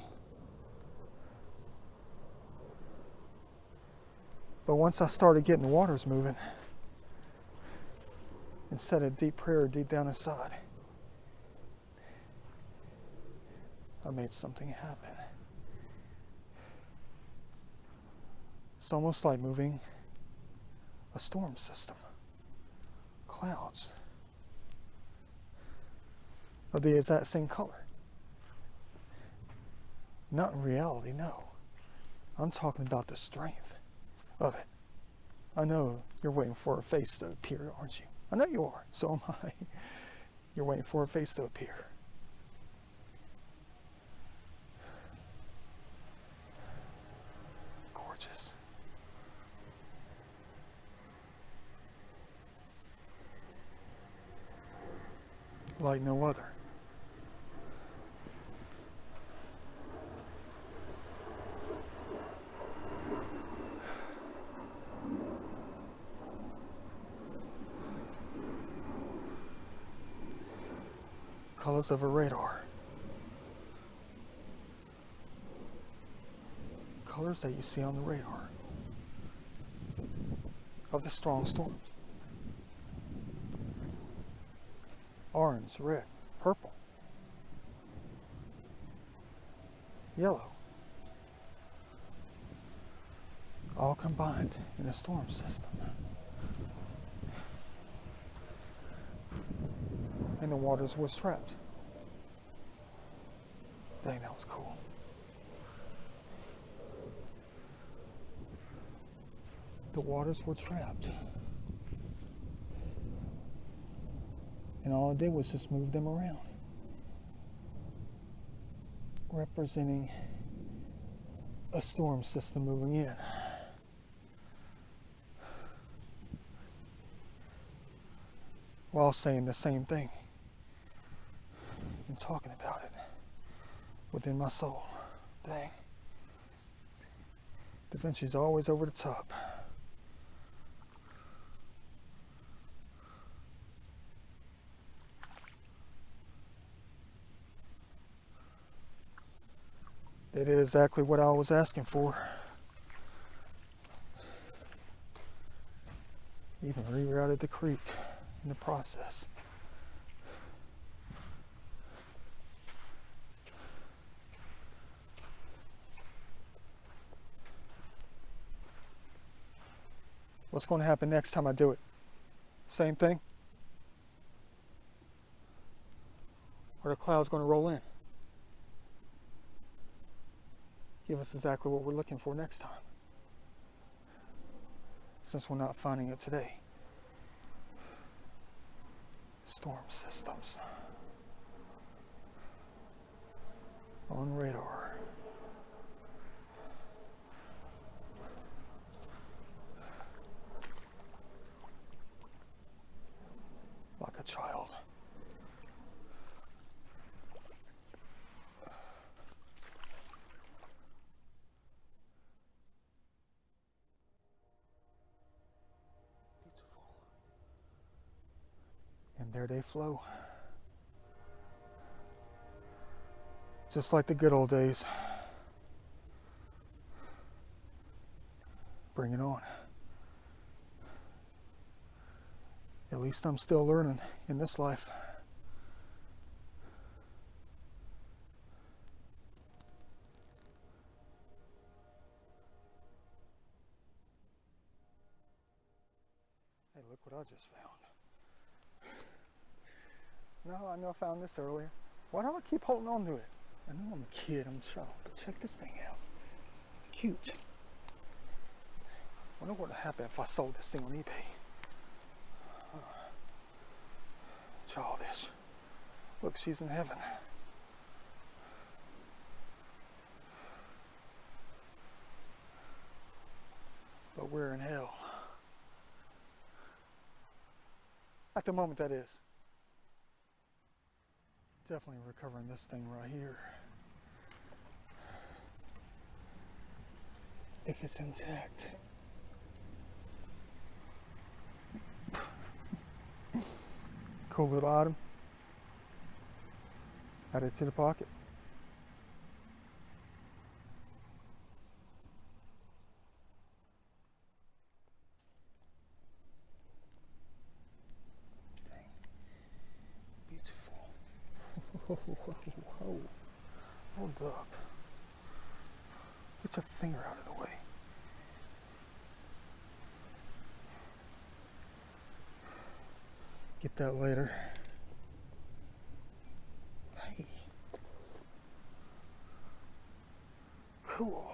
A: But once I started getting the waters moving, and said a deep prayer deep down inside, I made something happen. It's almost like moving a storm system. Clouds of the exact same color. Not in reality, no. I'm talking about the strength of it. I know you're waiting for a face to appear, aren't you? I know you are. So am I. You're waiting for a face to appear. Gorgeous. Like no other. Colors of a radar. Colors that you see on the radar of the strong storms. Orange, red, purple, yellow. All combined in a storm system. And the waters was trapped. Dang, that was cool. The waters were trapped. And all it did was just move them around. Representing a storm system moving in. While saying the same thing and talking about it within my soul. Dang. Da Vinci's always over the top. They did exactly what I was asking for. Even rerouted the creek in the process. What's going to happen next time I do it? Same thing? Or the cloud's going to roll in? Give us exactly what we're looking for next time. Since we're not finding it today. Storm systems. On radar. Like a child. Beautiful. And there they flow. Just like the good old days. Bring it on. At least I'm still learning in this life. Hey, look what I just found. No, I know I found this earlier. Why do I keep holding on to it? I know I'm a kid, I'm a child, but check this thing out. Cute. I wonder what would happen if I sold this thing on eBay. Childish. Look, she's in heaven. But we're in hell. At the moment, that is. Definitely recovering this thing right here. If it's intact. Cool little item. Add it to the pocket. Dang. Beautiful. Whoa. Hold up. Get your finger out of the way. Get that later. Hey. Cool.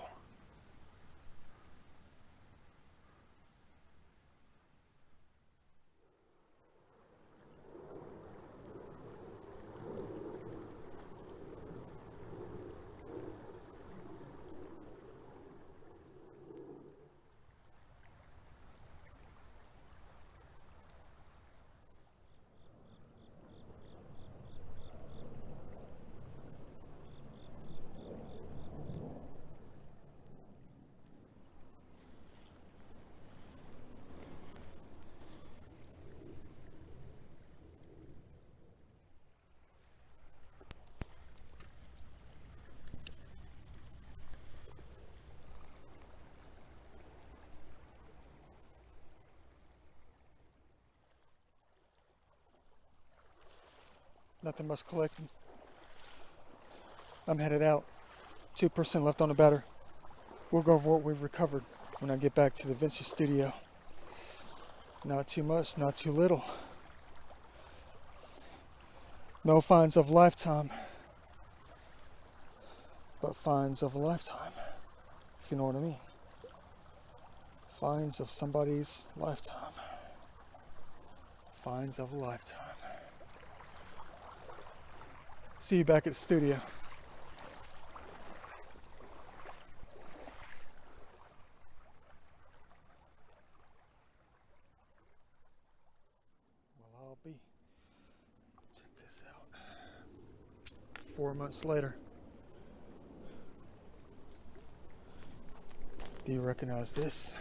A: Nothing much collected. I'm headed out. 2% left on the battery. We'll go over what we've recovered when I get back to the Vinci studio. Not too much, not too little. No finds of a lifetime, but finds of a lifetime, if you know what I mean. Finds of somebody's lifetime. Finds of a lifetime. See you back at the studio. 4 months later. Do you recognize this?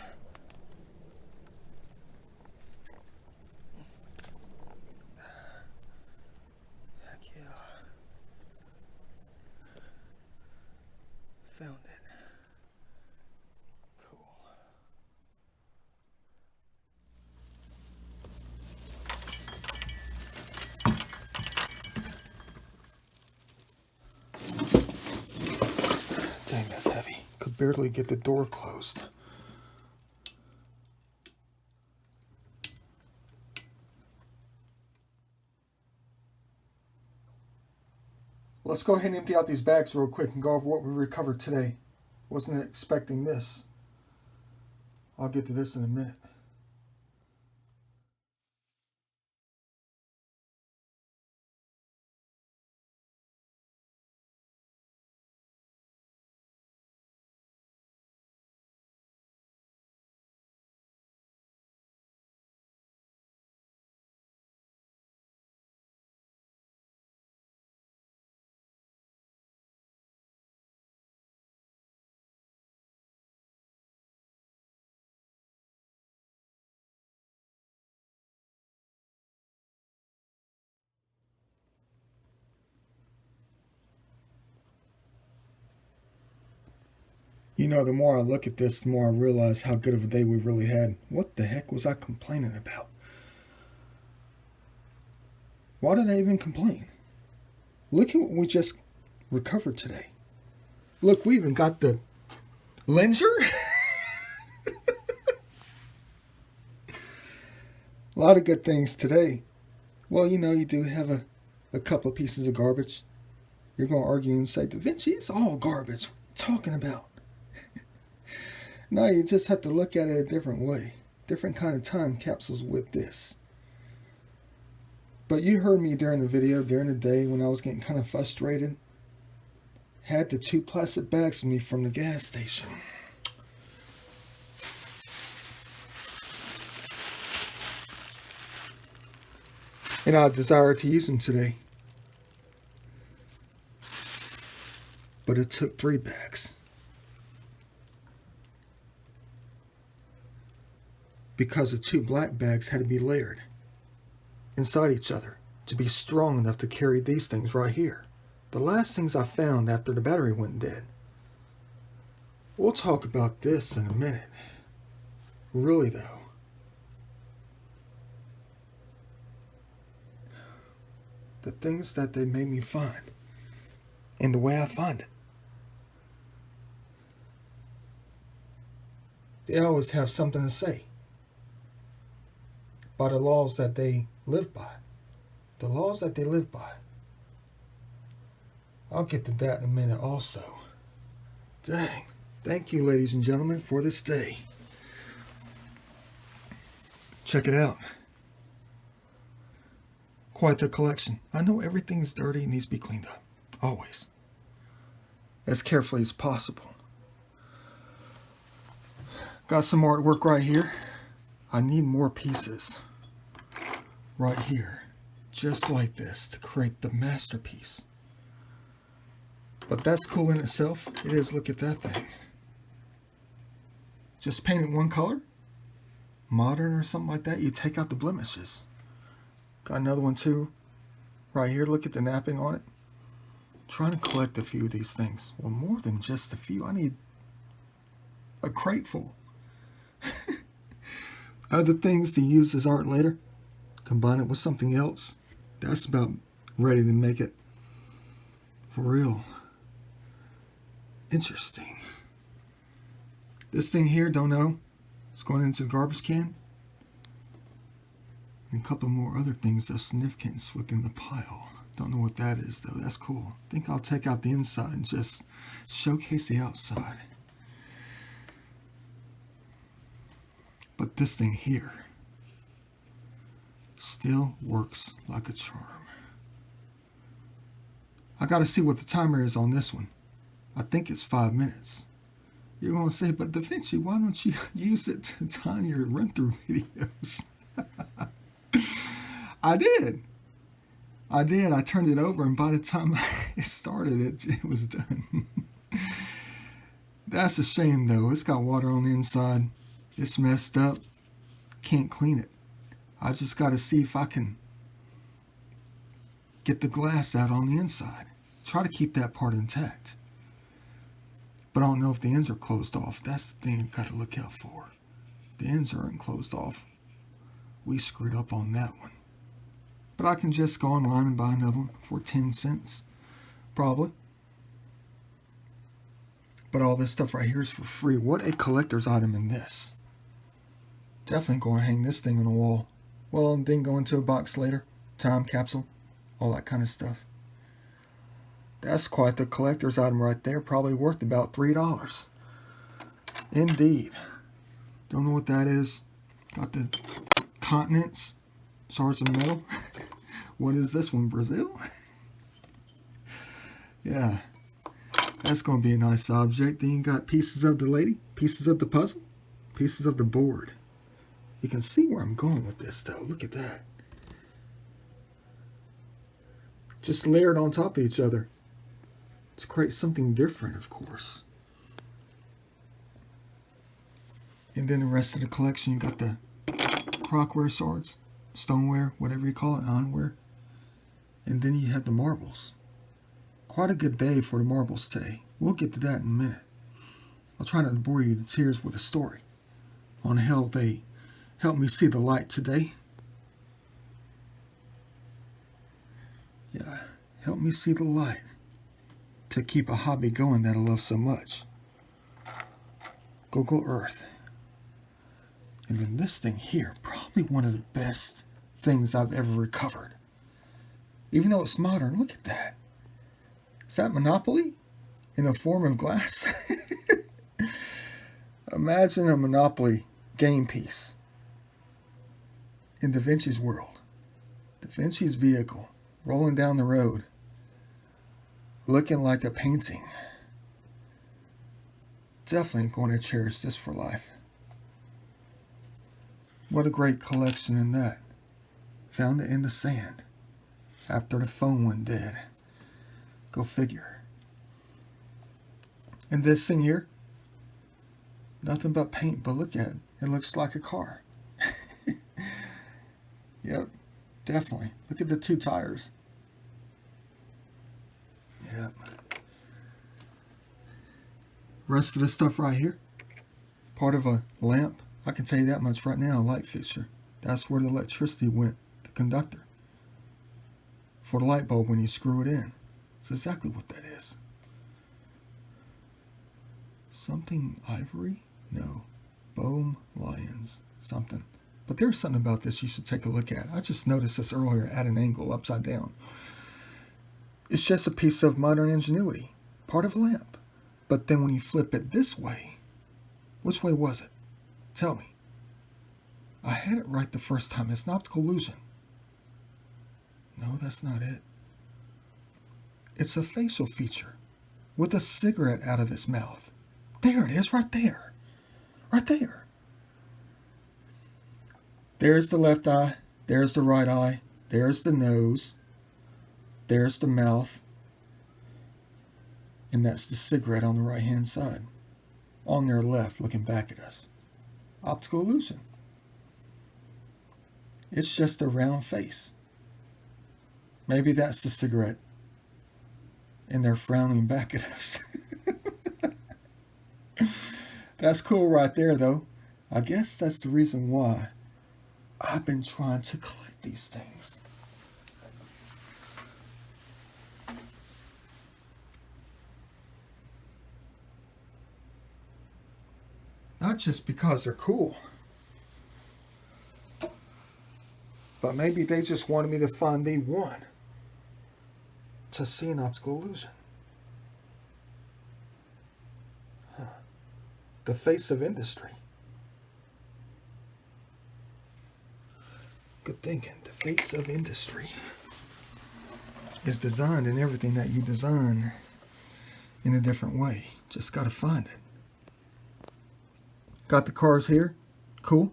A: Heck yeah. Found it. Cool. Dang, that's heavy. Could barely get the door closed. Let's go ahead and empty out these bags real quick and go over what we recovered today. Wasn't expecting this. I'll get to this in a minute. You know, the more I look at this, the more I realize how good of a day we really had. What the heck was I complaining about? Why did I even complain? Look at what we just recovered today. Look, we even got the Linger. A lot of good things today. Well, you know, you do have a couple of pieces of garbage. You're going to argue and say, Da Vinci, it's all garbage. What are you talking about? No, you just have to look at it a different way. Different kind of time capsules with this. But you heard me during the video, during the day when I was getting kind of frustrated. Had the 2 plastic bags with me from the gas station. And I desire to use them today. But it took 3 bags. Because the 2 black bags had to be layered inside each other to be strong enough to carry these things right here. The last things I found after the battery went dead. We'll talk about this in a minute. Really though. The things that they made me find. And the way I find it. They always have something to say. By the laws that they live by. The laws that they live by. I'll get to that in a minute also. Dang. Thank you, ladies and gentlemen, for this day. Check it out. Quite the collection. I know everything's dirty and needs to be cleaned up. Always. As carefully as possible. Got some artwork right here. I need more pieces. Right here. Just like this to create the masterpiece. But that's cool in itself. It is. Look at that thing. Just paint it one color. Modern or something like that. You take out the blemishes. Got another one too. Right here. Look at the napping on it. Trying to collect a few of these things. Well, more than just a few. I need a crate full. Other things to use as art later. Combine it with something else. That's about ready to make it for real. Interesting. This thing here, don't know. It's going into the garbage can. And a couple more other things of significance within the pile. Don't know what that is though. That's cool. I think I'll take out the inside and just showcase the outside. But this thing here still works like a charm. I gotta see what the timer is on this one. I think it's 5 minutes. You're gonna say, but Da Vinci, why don't you use it to time your run-through videos? I did.
B: I did. I turned it over, and by the time it started, it was done. That's a shame, though. It's got water on the inside. It's messed up. Can't clean it. I just got to see if I can get the glass out on the inside. Try to keep that part intact. But I don't know if the ends are closed off. That's the thing you got to look out for. The ends aren't closed off. We screwed up on that one. But I can just go online and buy another one for 10 cents. Probably. But all this stuff right here is for free. What a collector's item in this. Definitely going to hang this thing on the wall. Well, and then go into a box later. Time capsule. All that kind of stuff. That's quite the collector's item right there. Probably worth about $3. Indeed. Don't know what that is. Got the continents. Shards of metal. What is this one? Brazil? Yeah. That's going to be a nice object. Then you got pieces of the lady. Pieces of the puzzle. Pieces of the board. You can see where I'm going with this, though. Look at that. Just layered on top of each other. To create something different, of course. And then the rest of the collection, you got the crockware swords, stoneware, whatever you call it, ironware. And then you have the marbles. Quite a good day for the marbles today. We'll get to that in a minute. I'll try not to bore you to tears with a story on how they helped me see the light today. Yeah, help me see the light to keep a hobby going that I love so much. Go Earth. And then this thing here, probably one of the best things I've ever recovered. Even though it's modern, look at that. Is that Monopoly in a form of glass? Imagine a Monopoly game piece in Da Vinci's world. Da Vinci's vehicle rolling down the road, looking like a painting. Definitely going to cherish this for life. What a great collection in that. Found it in the sand after the phone went dead. Go figure. And this thing here, nothing but paint, but look at it. It looks like a car. Yep, definitely. Look at the two tires. Yep. Rest of the stuff right here, part of a lamp. I can tell you that much right now, a light fixture. That's where the electricity went, the conductor. For the light bulb when you screw it in. That's exactly what that is. Something ivory? No. Bone lions. Something. But there's something about this you should take a look at. I just noticed this earlier at an angle, upside down. It's just a piece of modern ingenuity. Part of a lamp. But then when you flip it this way, which way was it? Tell me. I had it right the first time. It's an optical illusion. No, that's not it. It's a facial feature with a cigarette out of its mouth. There it is, right there. Right there. There's the left eye. There's the right eye. There's the nose. There's the mouth. And that's the cigarette on the right-hand side. On their left, looking back at us. Optical illusion. It's just a round face. Maybe that's the cigarette. And they're frowning back at us. That's cool right there, though. I guess that's the reason why I've been trying to collect these things. Not just because they're cool, but maybe they just wanted me to find the one to see an optical illusion. Huh. The face of industry. Good thinking. The face of industry is designed in everything that you design in a different way. Just got to find it. Got the cars here. Cool.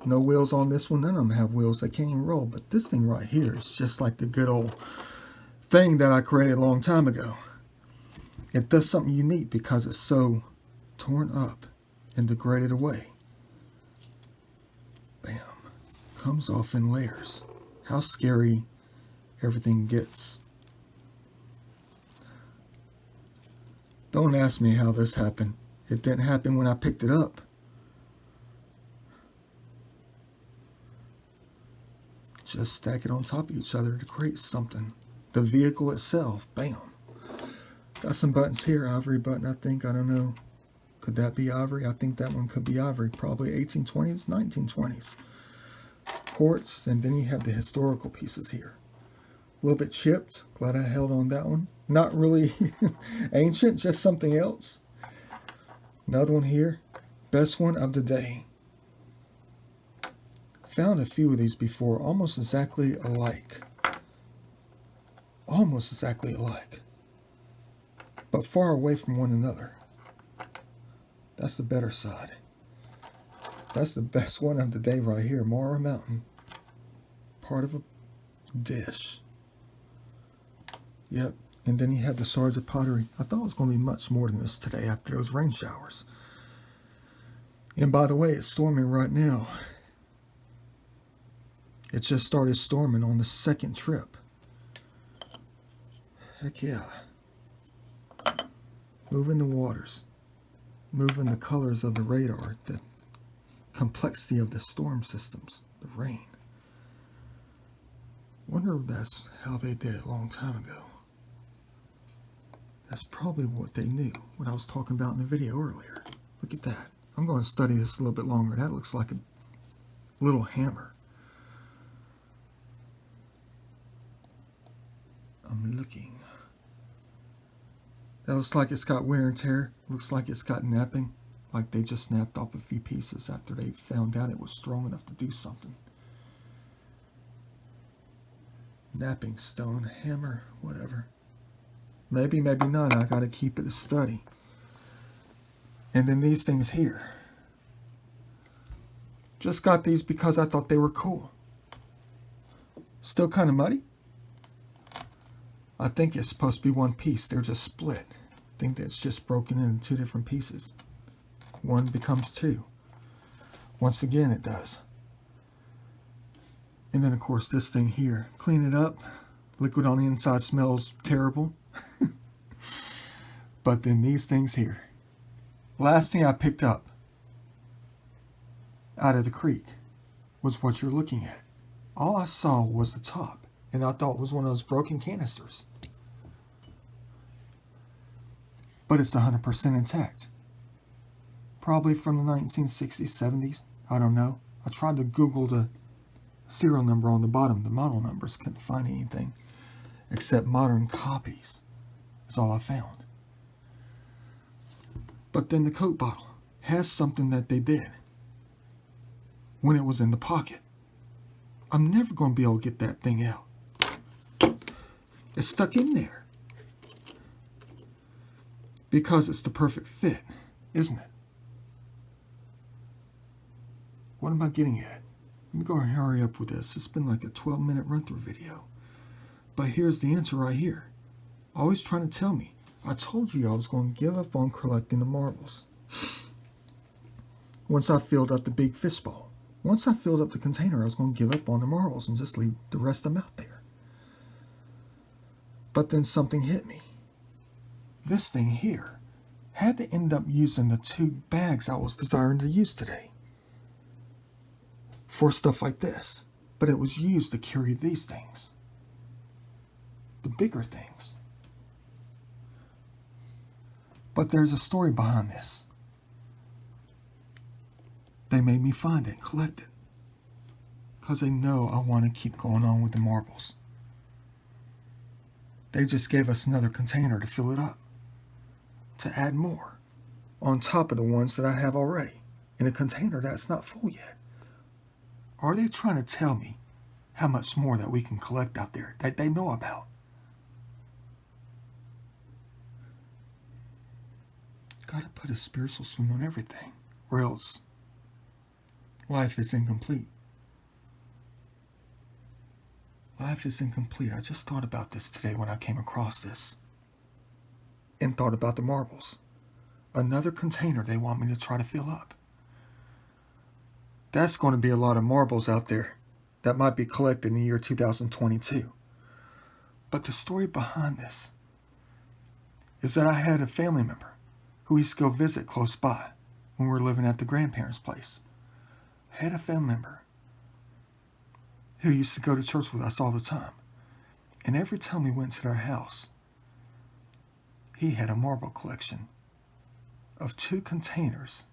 B: No wheels on this one. None of them have wheels. They can't even roll. But this thing right here is just like the good old thing that I created a long time ago. It does something unique because it's so torn up and degraded away. Bam. Comes off in layers. How scary everything gets. Don't ask me how this happened. It didn't happen when I picked it up. Just stack it on top of each other to create something. The vehicle itself, bam. Got some buttons here, ivory button I think, I don't know. Could that be ivory? I think that one could be ivory. Probably 1820s, 1920s. Quartz, and then you have the historical pieces here. A little bit chipped. Glad I held on that one. Not really ancient, just something else. Another one here. Best one of the day. Found a few of these before, almost exactly alike. Almost exactly alike. But far away from one another. That's the better side. That's the best one of the day right here. Mara Mountain. Part of a dish. Yep. And then you have the shards of pottery. I thought it was going to be much more than this today after those rain showers. And by the way, it's storming right now. It just started storming on the second trip. Heck yeah. Moving the waters. Moving the colors of the radar. The complexity of the storm systems. The rain. Wonder if that's how they did it a long time ago. That's probably what they knew. What I was talking about in the video earlier. Look at that. I'm going to study this a little bit longer. That looks like a little hammer. I'm looking. That looks like it's got wear and tear. Looks like it's got napping. Like they just snapped off a few pieces after they found out it was strong enough to do something. Napping stone, hammer, whatever. Maybe, maybe not. I gotta keep it a study. And then these things here. Just got these because I thought they were cool. Still kind of muddy. I think it's supposed to be one piece. They're just split. I think that's just broken into two different pieces. One becomes two. Once again, it does. And then, of course, this thing here. Clean it up. Liquid on the inside smells terrible. But then these things here. Last thing I picked up out of the creek was what you're looking at. All I saw was the top. And I thought it was one of those broken canisters. But it's 100% intact. Probably from the 1960s, 70s. I don't know. I tried to Google the serial number on the bottom. The model numbers. Couldn't find anything. Except modern copies. That's all I found. But then the Coke bottle has something that they did when it was in the pocket. I'm never going to be able to get that thing out. It's stuck in there. Because it's the perfect fit, isn't it? What am I getting at? Let me go and hurry up with this. It's been like a 12-minute run-through video. But here's the answer right here. Always trying to tell me. I told you I was going to give up on collecting the marbles. Once I filled up the big fishbowl. Once I filled up the container, I was going to give up on the marbles and just leave the rest of them out there. But then something hit me. This thing here had to end up using the 2 bags I was desiring to use today for stuff like this. But it was used to carry these things. The bigger things. But there's a story behind this. They made me find it and collect it. Because they know I want to keep going on with the marbles. They just gave us another container to fill it up. To add more. On top of the ones that I have already. In a container that's not full yet. Are they trying to tell me how much more that we can collect out there that they know about? Gotta put a spiritual swing on everything. Or else Life is incomplete. Life is incomplete. I just thought about this today when I came across this. And thought about the marbles. Another container they want me to try to fill up. That's going to be a lot of marbles out there that might be collected in the year 2022. But the story behind this is that I had a family member who used to go visit close by when we were living at the grandparents' place. I had a family member who used to go to church with us all the time. And every time we went to their house, he had a marble collection of 2 containers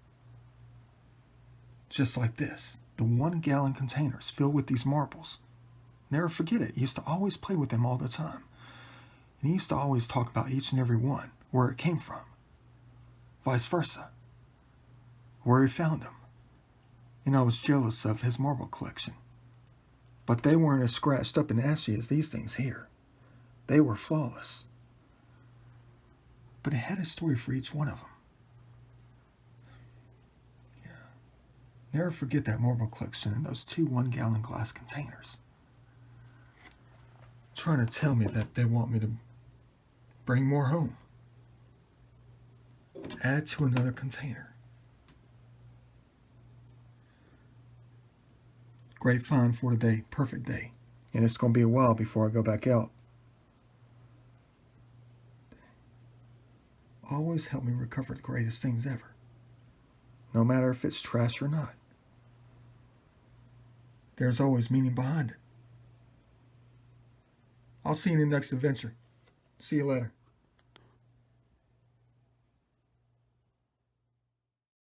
B: just like this. The 1-gallon containers filled with these marbles. Never forget it. He used to always play with them all the time. And he used to always talk about each and every one, where it came from. Vice versa. Where he found them. And I was jealous of his marble collection. But they weren't as scratched up and ashy as these things here. They were flawless. But it had a story for each one of them. Yeah. Never forget that marble collection in those 2 1-gallon glass containers. Trying to tell me that they want me to bring more home. Add to another container. Great find for today. Perfect day. And it's going to be a while before I go back out. Always help me recover the greatest things ever. No matter if it's trash or not. There's always meaning behind it. I'll see you in the next adventure. See you later.